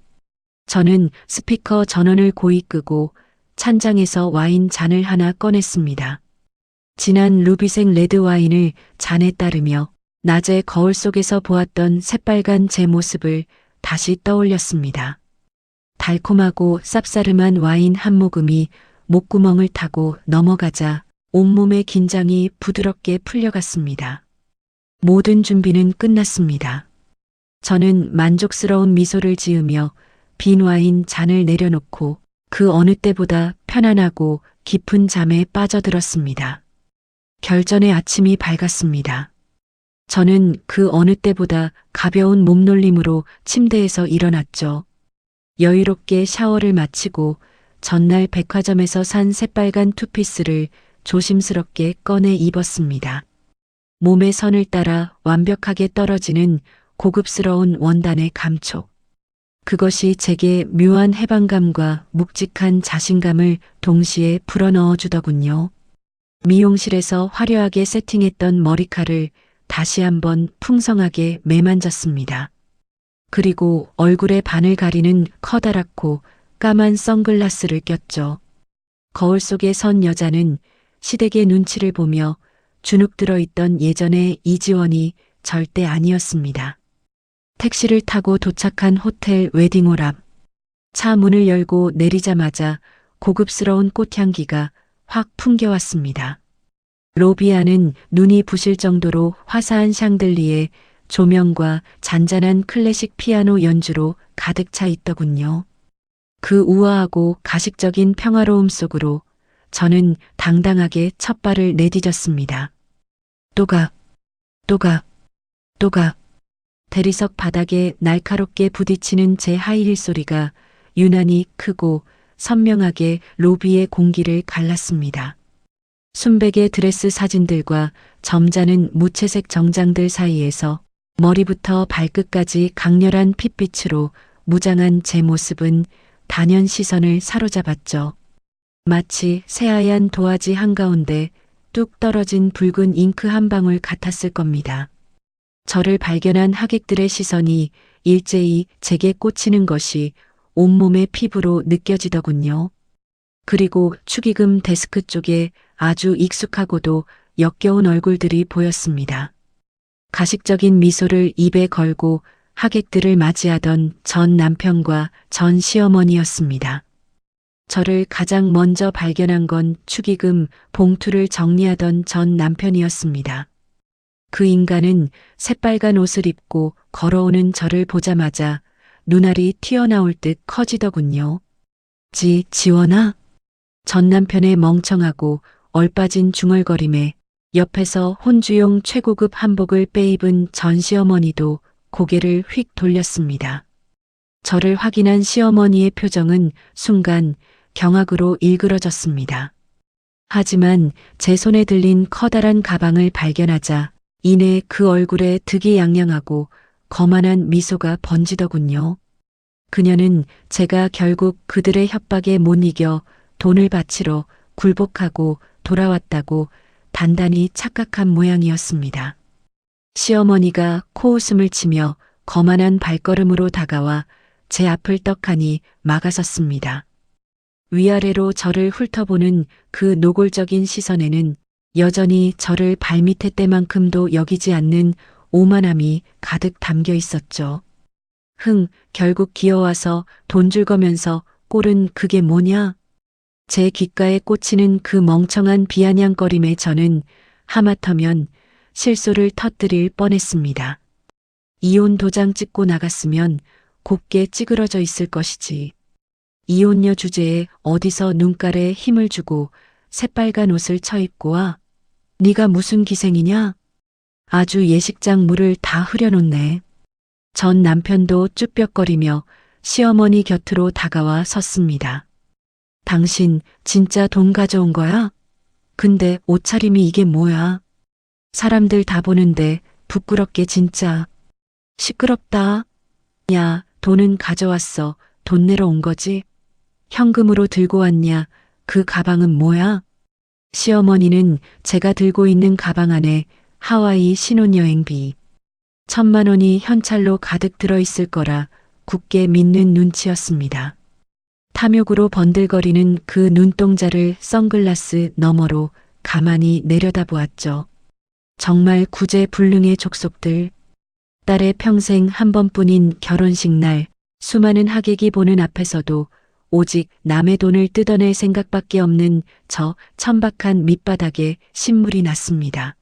저는 스피커 전원을 고이 끄고 찬장에서 와인 잔을 하나 꺼냈습니다. 진한 루비색 레드 와인을 잔에 따르며 낮에 거울 속에서 보았던 새빨간 제 모습을 다시 떠올렸습니다. 달콤하고 쌉싸름한 와인 한 모금이 목구멍을 타고 넘어가자 온몸의 긴장이 부드럽게 풀려갔습니다. 모든 준비는 끝났습니다. 저는 만족스러운 미소를 지으며 빈 와인 잔을 내려놓고 그 어느 때보다 편안하고 깊은 잠에 빠져들었습니다. 결전의 아침이 밝았습니다. 저는 그 어느 때보다 가벼운 몸놀림으로 침대에서 일어났죠. 여유롭게 샤워를 마치고 전날 백화점에서 산 새빨간 투피스를 조심스럽게 꺼내 입었습니다. 몸의 선을 따라 완벽하게 떨어지는 고급스러운 원단의 감촉. 그것이 제게 묘한 해방감과 묵직한 자신감을 동시에 불어넣어 주더군요. 미용실에서 화려하게 세팅했던 머리칼을 다시 한번 풍성하게 매만졌습니다. 그리고 얼굴의 반을 가리는 커다랗고 까만 선글라스를 꼈죠. 거울 속에 선 여자는 시댁의 눈치를 보며 주눅 들어 있던 예전의 이지원이 절대 아니었습니다. 택시를 타고 도착한 호텔 웨딩홀 앞. 차 문을 열고 내리자마자 고급스러운 꽃향기가 확 풍겨왔습니다. 로비 안은 눈이 부실 정도로 화사한 샹들리에 조명과 잔잔한 클래식 피아노 연주로 가득 차 있더군요. 그 우아하고 가식적인 평화로움 속으로 저는 당당하게 첫 발을 내디뎠습니다. 또각, 또각, 또각. 대리석 바닥에 날카롭게 부딪히는 제 하이힐 소리가 유난히 크고 선명하게 로비의 공기를 갈랐습니다. 순백의 드레스 사진들과 점잖은 무채색 정장들 사이에서 머리부터 발끝까지 강렬한 핏빛으로 무장한 제 모습은 단연 시선을 사로잡았죠. 마치 새하얀 도화지 한가운데 뚝 떨어진 붉은 잉크 한 방울 같았을 겁니다. 저를 발견한 하객들의 시선이 일제히 제게 꽂히는 것이 온몸의 피부로 느껴지더군요. 그리고 축의금 데스크 쪽에 아주 익숙하고도 역겨운 얼굴들이 보였습니다. 가식적인 미소를 입에 걸고 하객들을 맞이하던 전 남편과 전 시어머니였습니다. 저를 가장 먼저 발견한 건 축의금 봉투를 정리하던 전 남편이었습니다. 그 인간은 새빨간 옷을 입고 걸어오는 저를 보자마자 눈알이 튀어나올 듯 커지더군요. 지원아? 전 남편의 멍청하고 얼빠진 중얼거림에 옆에서 혼주용 최고급 한복을 빼입은 전 시어머니도 고개를 휙 돌렸습니다. 저를 확인한 시어머니의 표정은 순간 경악으로 일그러졌습니다. 하지만 제 손에 들린 커다란 가방을 발견하자 이내 그 얼굴에 득이양양하고 거만한 미소가 번지더군요. 그녀는 제가 결국 그들의 협박에 못 이겨 돈을 바치러 굴복하고 돌아왔다고 단단히 착각한 모양이었습니다. 시어머니가 코웃음을 치며 거만한 발걸음으로 다가와 제 앞을 떡하니 막아섰습니다. 위아래로 저를 훑어보는 그 노골적인 시선에는 여전히 저를 발밑에 때만큼도 여기지 않는 오만함이 가득 담겨 있었죠. 결국 기어와서 돈 줄 거면서 꼴은 그게 뭐냐? 제 귓가에 꽂히는 그 멍청한 비아냥거림에 저는 하마터면 실소를 터뜨릴 뻔했습니다. 이혼 도장 찍고 나갔으면 곱게 찌그러져 있을 것이지. 이혼녀 주제에 어디서 눈깔에 힘을 주고 새빨간 옷을 쳐입고 와. 네가 무슨 기생이냐? 아주 예식장 물을 다 흐려놓네. 전 남편도 쭈뼛거리며 시어머니 곁으로 다가와 섰습니다. 당신 진짜 돈 가져온 거야? 근데 옷차림이 이게 뭐야? 사람들 다 보는데 부끄럽게 진짜. 시끄럽다. 야, 돈은 가져왔어. 돈 내러 온 거지? 현금으로 들고 왔냐? 그 가방은 뭐야? 시어머니는 제가 들고 있는 가방 안에 하와이 신혼여행비 1,000만 원이 현찰로 가득 들어있을 거라 굳게 믿는 눈치였습니다. 탐욕으로 번들거리는 그 눈동자를 선글라스 너머로 가만히 내려다보았죠. 정말 구제불능의 족속들. 딸의 평생 한 번뿐인 결혼식 날 수많은 하객이 보는 앞에서도 오직 남의 돈을 뜯어낼 생각밖에 없는 저 천박한 밑바닥에 신물이 났습니다.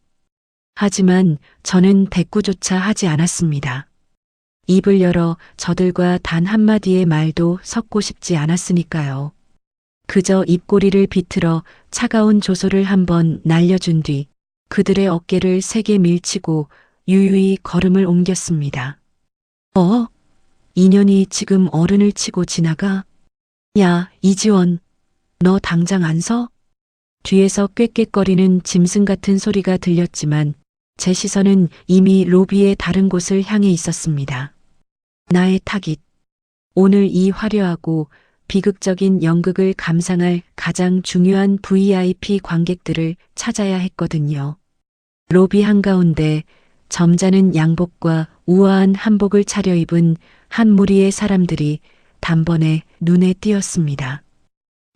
하지만 저는 대꾸조차 하지 않았습니다. 입을 열어 저들과 단 한마디의 말도 섞고 싶지 않았으니까요. 그저 입꼬리를 비틀어 차가운 조소를 한번 날려준 뒤 그들의 어깨를 세게 밀치고 유유히 걸음을 옮겼습니다. 인연이 지금 어른을 치고 지나가? 야, 이지원, 너 당장 안 서? 뒤에서 꾀꾀거리는 짐승 같은 소리가 들렸지만 제 시선은 이미 로비의 다른 곳을 향해 있었습니다. 나의 타깃. 오늘 이 화려하고 비극적인 연극을 감상할 가장 중요한 VIP 관객들을 찾아야 했거든요. 로비 한가운데 점잖은 양복과 우아한 한복을 차려입은 한 무리의 사람들이 단번에 눈에 띄었습니다.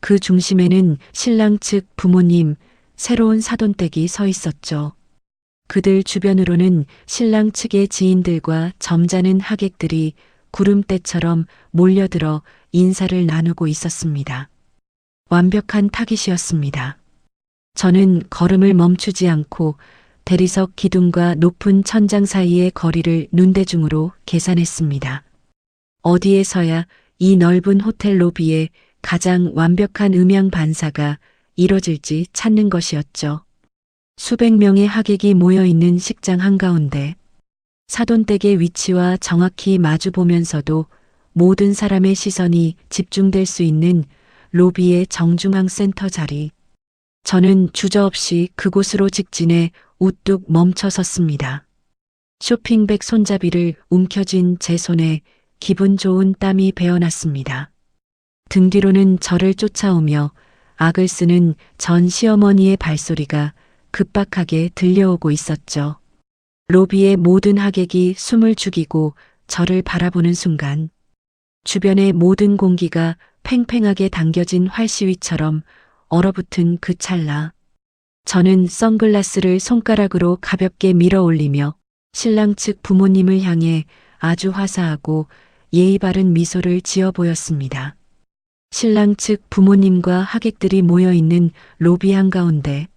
그 중심에는 신랑 측 부모님, 새로운 사돈댁이 서 있었죠. 그들 주변으로는 신랑 측의 지인들과 점잖은 하객들이 구름대처럼 몰려들어 인사를 나누고 있었습니다. 완벽한 타깃이었습니다. 저는 걸음을 멈추지 않고 대리석 기둥과 높은 천장 사이의 거리를 눈대중으로 계산했습니다. 어디에서야 이 넓은 호텔 로비에 가장 완벽한 음향 반사가 이뤄질지 찾는 것이었죠. 수백 명의 하객이 모여 있는 식장 한가운데 사돈댁의 위치와 정확히 마주 보면서도 모든 사람의 시선이 집중될 수 있는 로비의 정중앙 센터 자리. 저는 주저없이 그곳으로 직진해 우뚝 멈춰 섰습니다. 쇼핑백 손잡이를 움켜쥔 제 손에 기분 좋은 땀이 배어났습니다. 등 뒤로는 저를 쫓아오며 악을 쓰는 전 시어머니의 발소리가 급박하게 들려오고 있었죠. 로비의 모든 하객이 숨을 죽이고 저를 바라보는 순간 주변의 모든 공기가 팽팽하게 당겨진 활시위처럼 얼어붙은 그 찰나 저는 선글라스를 손가락으로 가볍게 밀어 올리며 신랑 측 부모님을 향해 아주 화사하고 예의 바른 미소를 지어 보였습니다. 신랑 측 부모님과 하객들이 모여 있는 로비 한가운데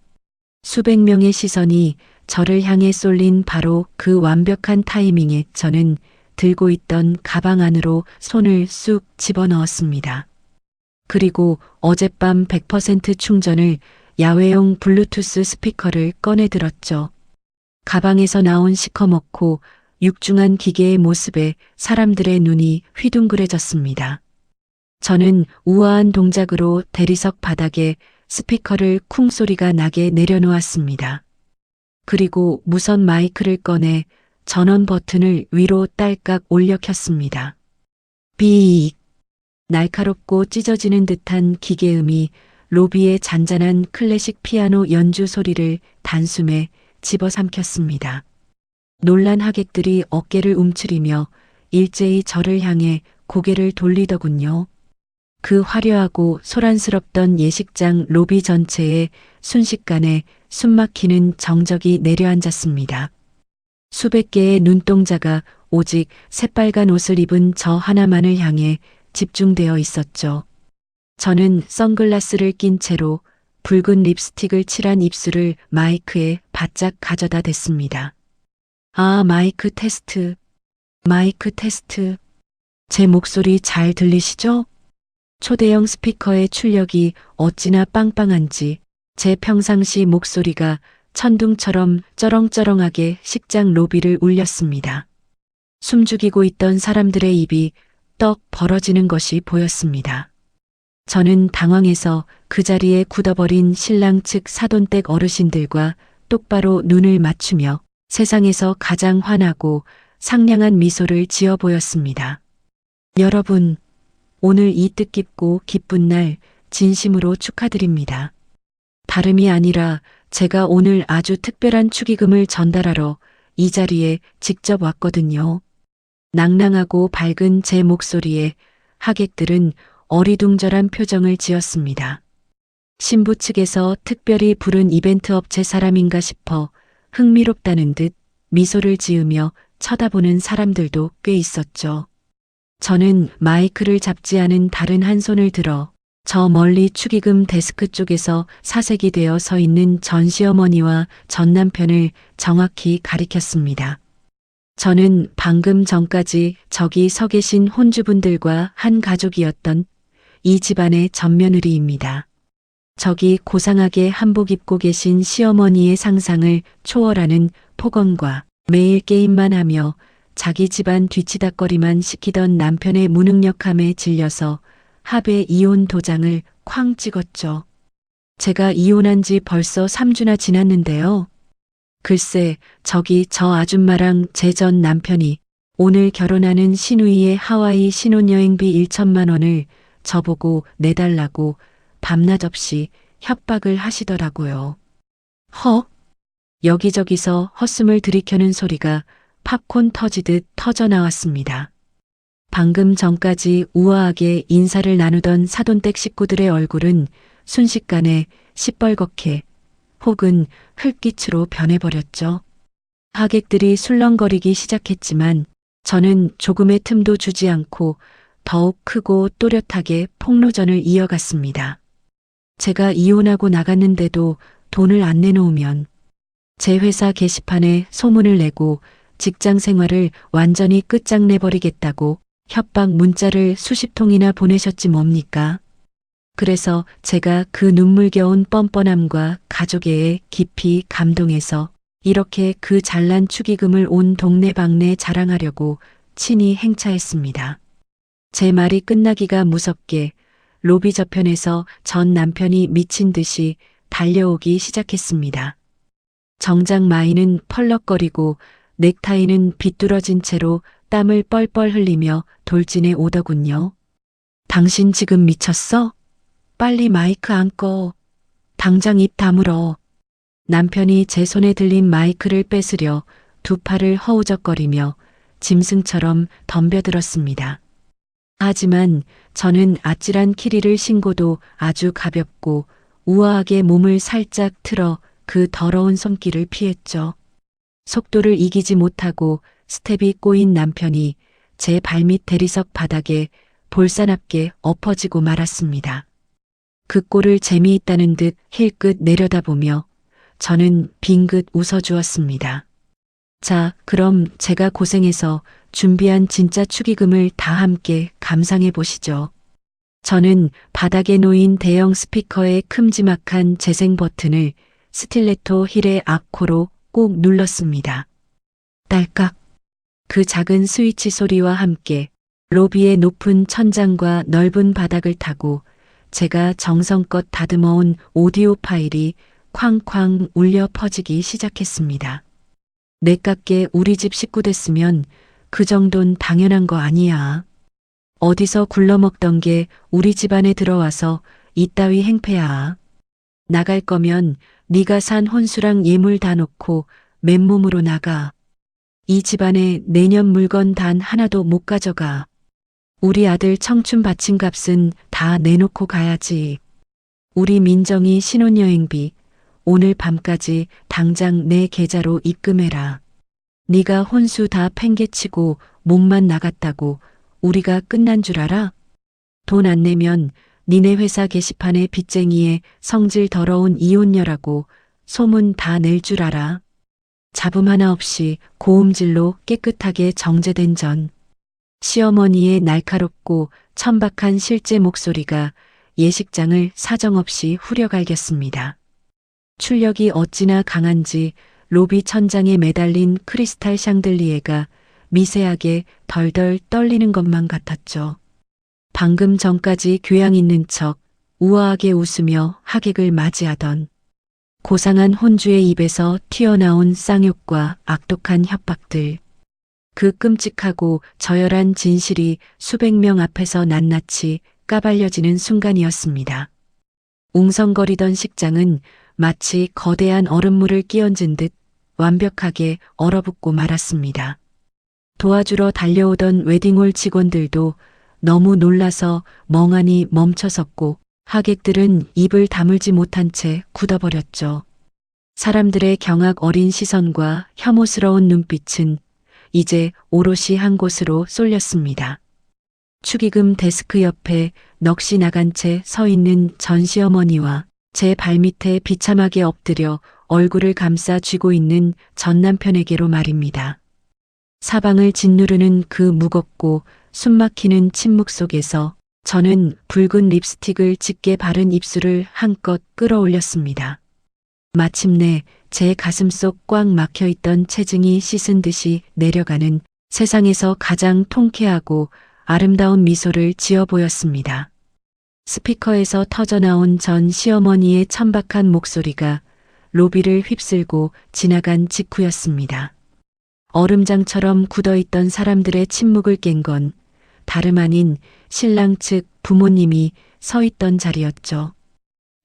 수백 명의 시선이 저를 향해 쏠린 바로 그 완벽한 타이밍에 저는 들고 있던 가방 안으로 손을 쑥 집어넣었습니다. 그리고 어젯밤 100% 충전을 야외용 블루투스 스피커를 꺼내 들었죠. 가방에서 나온 시커멓고 육중한 기계의 모습에 사람들의 눈이 휘둥그레졌습니다. 저는 우아한 동작으로 대리석 바닥에 스피커를 쿵 소리가 나게 내려놓았습니다. 그리고 무선 마이크를 꺼내 전원 버튼을 위로 딸깍 올려 켰습니다. 삐익. 날카롭고 찢어지는 듯한 기계음이 로비의 잔잔한 클래식 피아노 연주 소리를 단숨에 집어삼켰습니다. 놀란 하객들이 어깨를 움츠리며 일제히 저를 향해 고개를 돌리더군요. 그 화려하고 소란스럽던 예식장 로비 전체에 순식간에 숨막히는 정적이 내려앉았습니다. 수백 개의 눈동자가 오직 새빨간 옷을 입은 저 하나만을 향해 집중되어 있었죠. 저는 선글라스를 낀 채로 붉은 립스틱을 칠한 입술을 마이크에 바짝 가져다 댔습니다. 아, 마이크 테스트. 마이크 테스트. 제 목소리 잘 들리시죠? 초대형 스피커의 출력이 어찌나 빵빵한지 제 평상시 목소리가 천둥처럼 쩌렁쩌렁하게 식장 로비를 울렸습니다. 숨죽이고 있던 사람들의 입이 떡 벌어지는 것이 보였습니다. 저는 당황해서 그 자리에 굳어버린 신랑 측 사돈댁 어르신들과 똑바로 눈을 맞추며 세상에서 가장 환하고 상냥한 미소를 지어 보였습니다. 여러분, 오늘 이 뜻깊고 기쁜 날 진심으로 축하드립니다. 다름이 아니라 제가 오늘 아주 특별한 축의금을 전달하러 이 자리에 직접 왔거든요. 낭낭하고 밝은 제 목소리에 하객들은 어리둥절한 표정을 지었습니다. 신부 측에서 특별히 부른 이벤트 업체 사람인가 싶어 흥미롭다는 듯 미소를 지으며 쳐다보는 사람들도 꽤 있었죠. 저는 마이크를 잡지 않은 다른 한 손을 들어 저 멀리 축의금 데스크 쪽에서 사색이 되어 서 있는 전 시어머니와 전 남편을 정확히 가리켰습니다. 저는 방금 전까지 저기 서 계신 혼주분들과 한 가족이었던 이 집안의 맏며느리입니다. 저기 고상하게 한복 입고 계신 시어머니의 상상을 초월하는 폭언과 매일 게임만 하며 자기 집안 뒤치다꺼리만 시키던 남편의 무능력함에 질려서 합의 이혼 도장을 쾅 찍었죠. 제가 이혼한 지 벌써 3주나 지났는데요. 글쎄, 저기 저 아줌마랑 제 전 남편이 오늘 결혼하는 신우이의 하와이 신혼여행비 1천만 원을 저보고 내달라고 밤낮 없이 협박을 하시더라고요. 허? 여기저기서 헛숨을 들이켜는 소리가 팝콘 터지듯 터져 나왔습니다. 방금 전까지 우아하게 인사를 나누던 사돈댁 식구들의 얼굴은 순식간에 시뻘겋게 혹은 흙빛으로 변해버렸죠. 하객들이 술렁거리기 시작했지만 저는 조금의 틈도 주지 않고 더욱 크고 또렷하게 폭로전을 이어갔습니다. 제가 이혼하고 나갔는데도 돈을 안 내놓으면 제 회사 게시판에 소문을 내고 직장 생활을 완전히 끝장내버리겠다고 협박 문자를 수십 통이나 보내셨지 뭡니까? 그래서 제가 그 눈물겨운 뻔뻔함과 가족애에 깊이 감동해서 이렇게 그 잘난 축의금을 온 동네방네 자랑하려고 친히 행차했습니다. 제 말이 끝나기가 무섭게 로비 저편에서 전 남편이 미친 듯이 달려오기 시작했습니다. 정장 마이는 펄럭거리고 넥타이는 비뚤어진 채로 땀을 뻘뻘 흘리며 돌진해 오더군요. 당신 지금 미쳤어? 빨리 마이크 안 꺼. 당장 입 다물어. 남편이 제 손에 들린 마이크를 뺏으려 두 팔을 허우적거리며 짐승처럼 덤벼들었습니다. 하지만 저는 아찔한 키리를 신고도 아주 가볍고 우아하게 몸을 살짝 틀어 그 더러운 손길을 피했죠. 속도를 이기지 못하고 스텝이 꼬인 남편이 제 발밑 대리석 바닥에 볼사납게 엎어지고 말았습니다. 그 꼴을 재미있다는 듯 힐끗 내려다보며 저는 빙긋 웃어주었습니다. 자, 그럼 제가 고생해서 준비한 진짜 축의금을 다 함께 감상해 보시죠. 저는 바닥에 놓인 대형 스피커의 큼지막한 재생 버튼을 스틸레토 힐의 악코로 꼭 눌렀습니다. 딸깍. 그 작은 스위치 소리와 함께 로비의 높은 천장과 넓은 바닥을 타고 제가 정성껏 다듬어온 오디오 파일이 쾅쾅 울려 퍼지기 시작했습니다. 내깝게 우리 집 식구 됐으면 그 정도는 당연한 거 아니야. 어디서 굴러먹던 게 우리 집안에 들어와서 이따위 행패야. 나갈 거면 네가 산 혼수랑 예물 다 놓고 맨몸으로 나가. 이 집안에 내년 물건 단 하나도 못 가져가. 우리 아들 청춘 바친 값은 다 내놓고 가야지. 우리 민정이 신혼여행비 오늘 밤까지 당장 내 계좌로 입금해라. 네가 혼수 다 팽개치고 몸만 나갔다고 우리가 끝난 줄 알아? 돈 안 내면 니네 회사 게시판에 빚쟁이의 성질 더러운 이혼녀라고 소문 다 낼 줄 알아. 잡음 하나 없이 고음질로 깨끗하게 정제된 전. 시어머니의 날카롭고 천박한 실제 목소리가 예식장을 사정없이 후려갈겼습니다. 출력이 어찌나 강한지 로비 천장에 매달린 크리스탈 샹들리에가 미세하게 덜덜 떨리는 것만 같았죠. 방금 전까지 교양 있는 척 우아하게 웃으며 하객을 맞이하던 고상한 혼주의 입에서 튀어나온 쌍욕과 악독한 협박들. 그 끔찍하고 저열한 진실이 수백 명 앞에서 낱낱이 까발려지는 순간이었습니다. 웅성거리던 식장은 마치 거대한 얼음물을 끼얹은 듯 완벽하게 얼어붙고 말았습니다. 도와주러 달려오던 웨딩홀 직원들도 너무 놀라서 멍하니 멈춰섰고 하객들은 입을 다물지 못한 채 굳어버렸죠. 사람들의 경악 어린 시선과 혐오스러운 눈빛은 이제 오롯이 한 곳으로 쏠렸습니다. 축의금 데스크 옆에 넋이 나간 채 서 있는 전 시어머니와 제 발밑에 비참하게 엎드려 얼굴을 감싸 쥐고 있는 전 남편에게로 말입니다. 사방을 짓누르는 그 무겁고 숨막히는 침묵 속에서 저는 붉은 립스틱을 짙게 바른 입술을 한껏 끌어올렸습니다. 마침내 제 가슴속 꽉 막혀있던 체증이 씻은 듯이 내려가는 세상에서 가장 통쾌하고 아름다운 미소를 지어 보였습니다. 스피커에서 터져나온 전 시어머니의 천박한 목소리가 로비를 휩쓸고 지나간 직후였습니다. 얼음장처럼 굳어있던 사람들의 침묵을 깬 건 다름 아닌 신랑 측 부모님이 서 있던 자리였죠.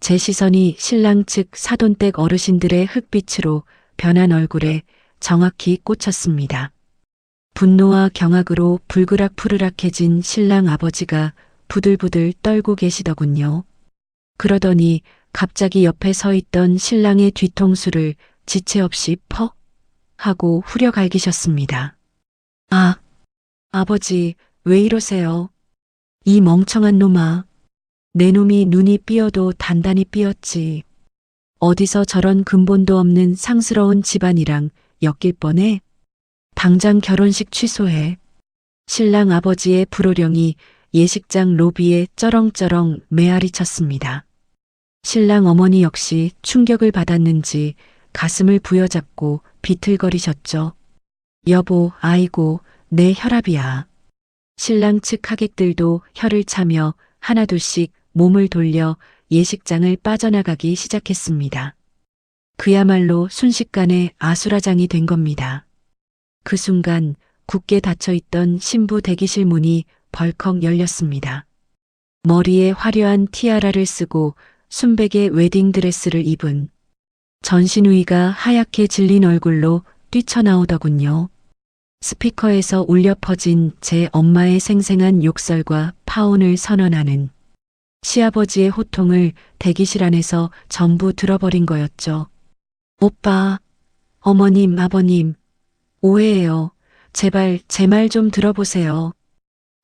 제 시선이 신랑 측 사돈댁 어르신들의 흙빛으로 변한 얼굴에 정확히 꽂혔습니다. 분노와 경악으로 불그락푸르락해진 신랑 아버지가 부들부들 떨고 계시더군요. 그러더니 갑자기 옆에 서 있던 신랑의 뒤통수를 지체 없이 퍽 하고 후려 갈기셨습니다. 아, 아버지, 왜 이러세요? 이 멍청한 놈아. 내 놈이 눈이 삐어도 단단히 삐었지. 어디서 저런 근본도 없는 상스러운 집안이랑 엮일 뻔해? 당장 결혼식 취소해. 신랑 아버지의 불호령이 예식장 로비에 쩌렁쩌렁 메아리 쳤습니다. 신랑 어머니 역시 충격을 받았는지 가슴을 부여잡고 비틀거리셨죠. 여보, 아이고, 내 혈압이야. 신랑 측 하객들도 혀를 차며 하나둘씩 몸을 돌려 예식장을 빠져나가기 시작했습니다. 그야말로 순식간에 아수라장이 된 겁니다. 그 순간 굳게 닫혀있던 신부 대기실 문이 벌컥 열렸습니다. 머리에 화려한 티아라를 쓰고 순백의 웨딩드레스를 입은 전신우이가 하얗게 질린 얼굴로 뛰쳐나오더군요. 스피커에서 울려 퍼진 제 엄마의 생생한 욕설과 파혼을 선언하는 시아버지의 호통을 대기실 안에서 전부 들어버린 거였죠. 오빠, 어머님, 아버님, 오해예요. 제발 제 말 좀 들어보세요.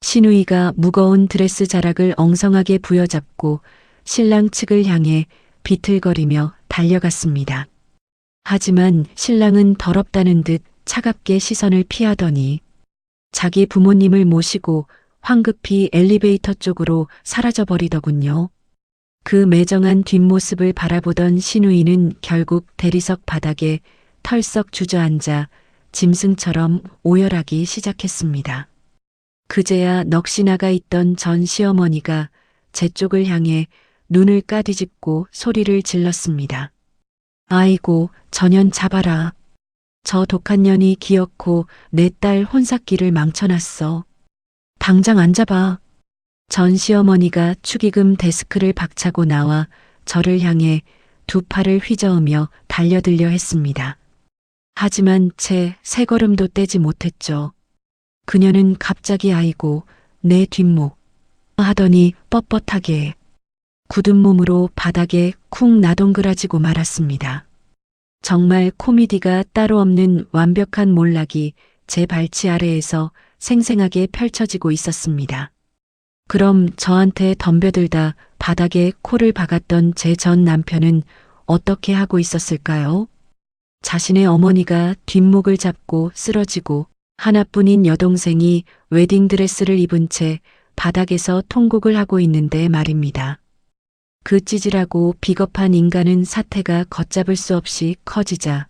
신우이가 무거운 드레스 자락을 엉성하게 부여잡고 신랑 측을 향해 비틀거리며 달려갔습니다. 하지만 신랑은 더럽다는 듯 차갑게 시선을 피하더니 자기 부모님을 모시고 황급히 엘리베이터 쪽으로 사라져버리더군요. 그 매정한 뒷모습을 바라보던 신우이는 결국 대리석 바닥에 털썩 주저앉아 짐승처럼 오열하기 시작했습니다. 그제야 넋이 나가 있던 전 시어머니가 제 쪽을 향해 눈을 까뒤집고 소리를 질렀습니다. 아이고, 저년 잡아라. 저 독한 년이 기어코 내 딸 혼삭길을 망쳐놨어. 당장 안 잡아. 전 시어머니가 축의금 데스크를 박차고 나와 저를 향해 두 팔을 휘저으며 달려들려 했습니다. 하지만 제 세 걸음도 떼지 못했죠. 그녀는 갑자기 아이고 내 뒷목 하더니 뻣뻣하게 굳은 몸으로 바닥에 쿵 나동그라지고 말았습니다. 정말 코미디가 따로 없는 완벽한 몰락이 제 발치 아래에서 생생하게 펼쳐지고 있었습니다. 그럼 저한테 덤벼들다 바닥에 코를 박았던 제 전 남편은 어떻게 하고 있었을까요? 자신의 어머니가 뒷목을 잡고 쓰러지고 하나뿐인 여동생이 웨딩드레스를 입은 채 바닥에서 통곡을 하고 있는데 말입니다. 그 찌질하고 비겁한 인간은 사태가 걷잡을 수 없이 커지자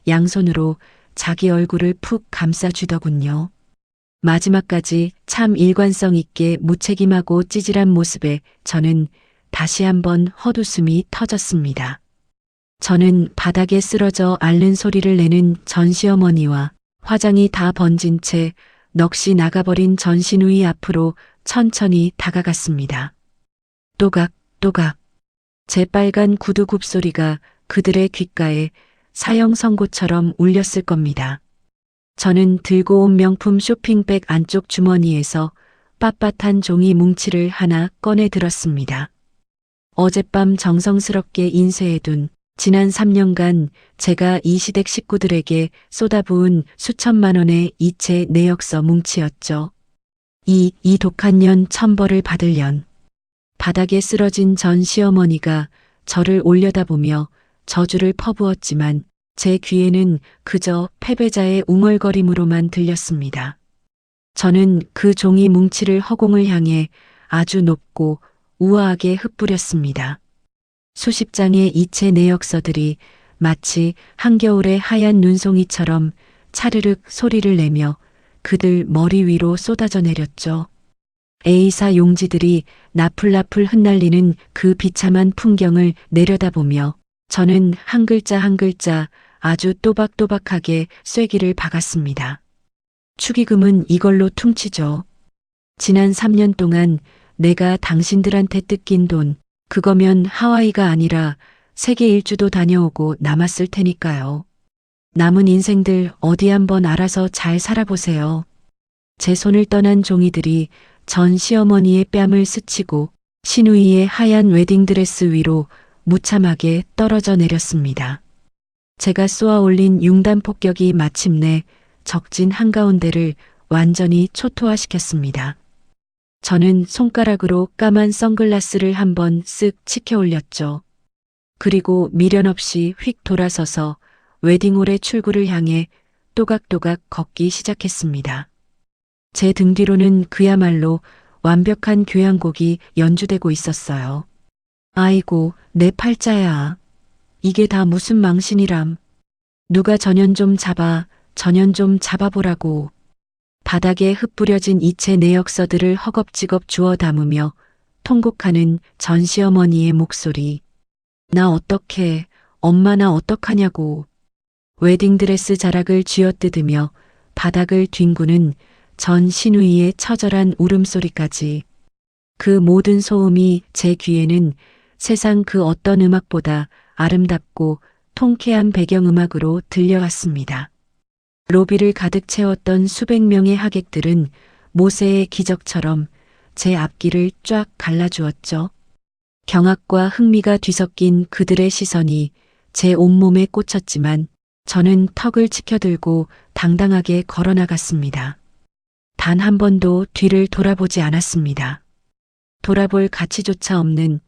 양손으로 자기 얼굴을 푹 감싸주더군요. 마지막까지 참 일관성 있게 무책임하고 찌질한 모습에 저는 다시 한번 헛웃음이 터졌습니다. 저는 바닥에 쓰러져 앓는 소리를 내는 전 시어머니와 화장이 다 번진 채 넋이 나가버린 전 시누이 앞으로 천천히 다가갔습니다. 또각 또각 제 빨간 구두 굽소리가 그들의 귓가에 사형 선고처럼 울렸을 겁니다. 저는 들고 온 명품 쇼핑백 안쪽 주머니에서 빳빳한 종이 뭉치를 하나 꺼내 들었습니다. 어젯밤 정성스럽게 인쇄해둔 지난 3년간 제가 이 시댁 식구들에게 쏟아부은 수천만 원의 이체 내역서 뭉치였죠. 이 독한 년 천벌을 받을 년. 바닥에 쓰러진 전 시어머니가 저를 올려다보며 저주를 퍼부었지만 제 귀에는 그저 패배자의 웅얼거림으로만 들렸습니다. 저는 그 종이 뭉치를 허공을 향해 아주 높고 우아하게 흩뿌렸습니다. 수십 장의 이체 내역서들이 마치 한겨울의 하얀 눈송이처럼 차르륵 소리를 내며 그들 머리 위로 쏟아져 내렸죠. A사 용지들이 나풀나풀 흩날리는 그 비참한 풍경을 내려다보며 저는 한 글자 한 글자 아주 또박또박하게 쐐기를 박았습니다. 축의금은 이걸로 퉁치죠. 지난 3년 동안 내가 당신들한테 뜯긴 돈, 그거면 하와이가 아니라 세계 일주도 다녀오고 남았을 테니까요. 남은 인생들 어디 한번 알아서 잘 살아보세요. 제 손을 떠난 종이들이 전 시어머니의 뺨을 스치고 신우이의 하얀 웨딩드레스 위로 무참하게 떨어져 내렸습니다. 제가 쏘아 올린 융단 폭격이 마침내 적진 한가운데를 완전히 초토화시켰습니다. 저는 손가락으로 까만 선글라스를 한번 쓱 치켜 올렸죠. 그리고 미련 없이 휙 돌아서서 웨딩홀의 출구를 향해 또각또각 걷기 시작했습니다. 제 등 뒤로는 그야말로 완벽한 교향곡이 연주되고 있었어요. 아이고, 내 팔자야. 이게 다 무슨 망신이람. 누가 전연 좀 잡아보라고. 바닥에 흩뿌려진 이체 내역서들을 허겁지겁 주워 담으며 통곡하는 전 시어머니의 목소리. 나 어떡해, 엄마 나 어떡하냐고. 웨딩드레스 자락을 쥐어뜯으며 바닥을 뒹구는 전 시누이의 처절한 울음소리까지. 그 모든 소음이 제 귀에는 세상 그 어떤 음악보다 아름답고 통쾌한 배경음악으로 들려왔습니다. 로비를 가득 채웠던 수백 명의 하객들은 모세의 기적처럼 제 앞길을 쫙 갈라주었죠. 경악과 흥미가 뒤섞인 그들의 시선이 제 온몸에 꽂혔지만 저는 턱을 치켜들고 당당하게 걸어나갔습니다. 단 한 번도 뒤를 돌아보지 않았습니다. 돌아볼 가치조차 없는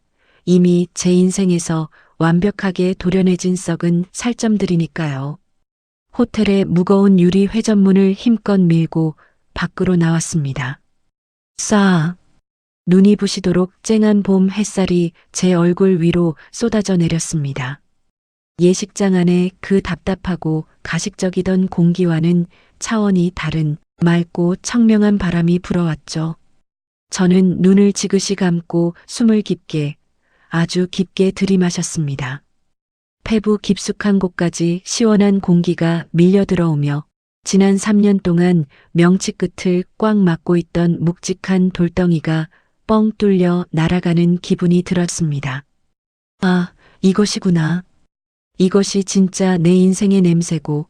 이미 제 인생에서 완벽하게 도려내진 썩은 살점들이니까요. 호텔의 무거운 유리 회전문을 힘껏 밀고 밖으로 나왔습니다. 싸. 눈이 부시도록 쨍한 봄 햇살이 제 얼굴 위로 쏟아져 내렸습니다. 예식장 안에 그 답답하고 가식적이던 공기와는 차원이 다른 맑고 청명한 바람이 불어왔죠. 저는 눈을 지그시 감고 숨을 깊게, 아주 깊게 들이마셨습니다. 폐부 깊숙한 곳까지 시원한 공기가 밀려 들어오며 지난 3년 동안 명치 끝을 꽉 막고 있던 묵직한 돌덩이가 뻥 뚫려 날아가는 기분이 들었습니다. 아, 이것이구나. 이것이 진짜 내 인생의 냄새고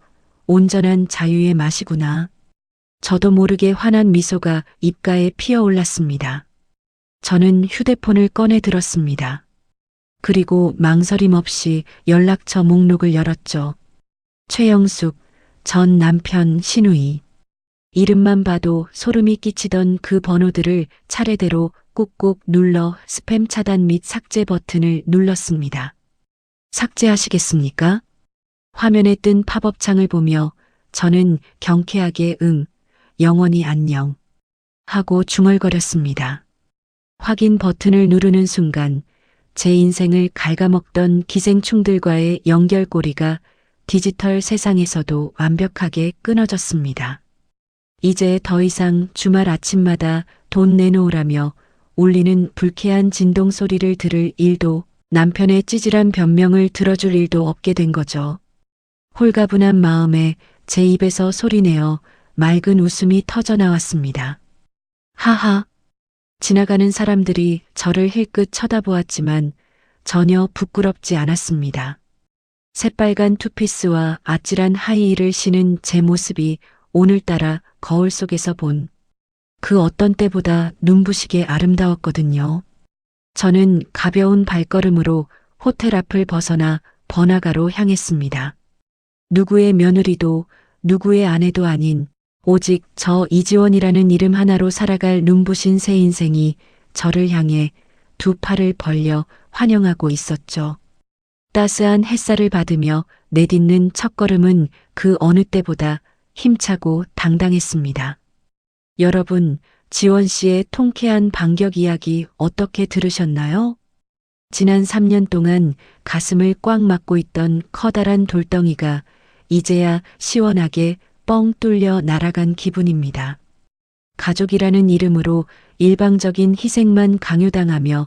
온전한 자유의 맛이구나. 저도 모르게 환한 미소가 입가에 피어올랐습니다. 저는 휴대폰을 꺼내 들었습니다. 그리고 망설임 없이 연락처 목록을 열었죠. 최영숙, 전 남편 신우이. 이름만 봐도 소름이 끼치던 그 번호들을 차례대로 꾹꾹 눌러 스팸 차단 및 삭제 버튼을 눌렀습니다. 삭제하시겠습니까? 화면에 뜬 팝업창을 보며 저는 경쾌하게 응, 영원히 안녕 하고 중얼거렸습니다. 확인 버튼을 누르는 순간 제 인생을 갉아먹던 기생충들과의 연결고리가 디지털 세상에서도 완벽하게 끊어졌습니다. 이제 더 이상 주말 아침마다 돈 내놓으라며 울리는 불쾌한 진동 소리를 들을 일도 남편의 찌질한 변명을 들어줄 일도 없게 된 거죠. 홀가분한 마음에 제 입에서 소리내어 맑은 웃음이 터져 나왔습니다. 하하. 지나가는 사람들이 저를 힐끗 쳐다보았지만 전혀 부끄럽지 않았습니다. 새빨간 투피스와 아찔한 하이힐을 신은 제 모습이 오늘따라 거울 속에서 본 그 어떤 때보다 눈부시게 아름다웠거든요. 저는 가벼운 발걸음으로 호텔 앞을 벗어나 번화가로 향했습니다. 누구의 며느리도 누구의 아내도 아닌 오직 저 이지원이라는 이름 하나로 살아갈 눈부신 새 인생이 저를 향해 두 팔을 벌려 환영하고 있었죠. 따스한 햇살을 받으며 내딛는 첫걸음은 그 어느 때보다 힘차고 당당했습니다. 여러분, 지원 씨의 통쾌한 반격 이야기 어떻게 들으셨나요? 지난 3년 동안 가슴을 꽉 막고 있던 커다란 돌덩이가 이제야 시원하게 뻥 뚫려 날아간 기분입니다. 가족이라는 이름으로 일방적인 희생만 강요당하며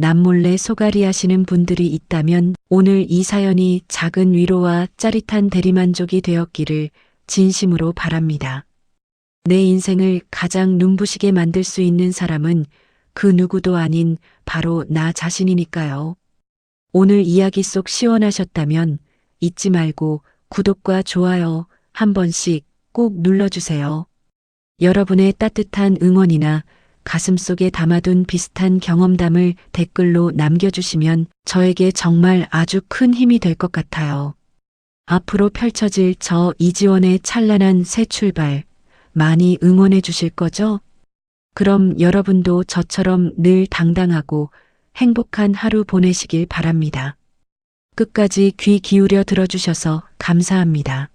남몰래 소갈이 하시는 분들이 있다면 오늘 이 사연이 작은 위로와 짜릿한 대리만족이 되었기를 진심으로 바랍니다. 내 인생을 가장 눈부시게 만들 수 있는 사람은 그 누구도 아닌 바로 나 자신이니까요. 오늘 이야기 속 시원하셨다면 잊지 말고 구독과 좋아요 한 번씩 꼭 눌러주세요. 여러분의 따뜻한 응원이나 가슴속에 담아둔 비슷한 경험담을 댓글로 남겨주시면 저에게 정말 아주 큰 힘이 될 것 같아요. 앞으로 펼쳐질 저 이지원의 찬란한 새 출발 많이 응원해 주실 거죠? 그럼 여러분도 저처럼 늘 당당하고 행복한 하루 보내시길 바랍니다. 끝까지 귀 기울여 들어주셔서 감사합니다.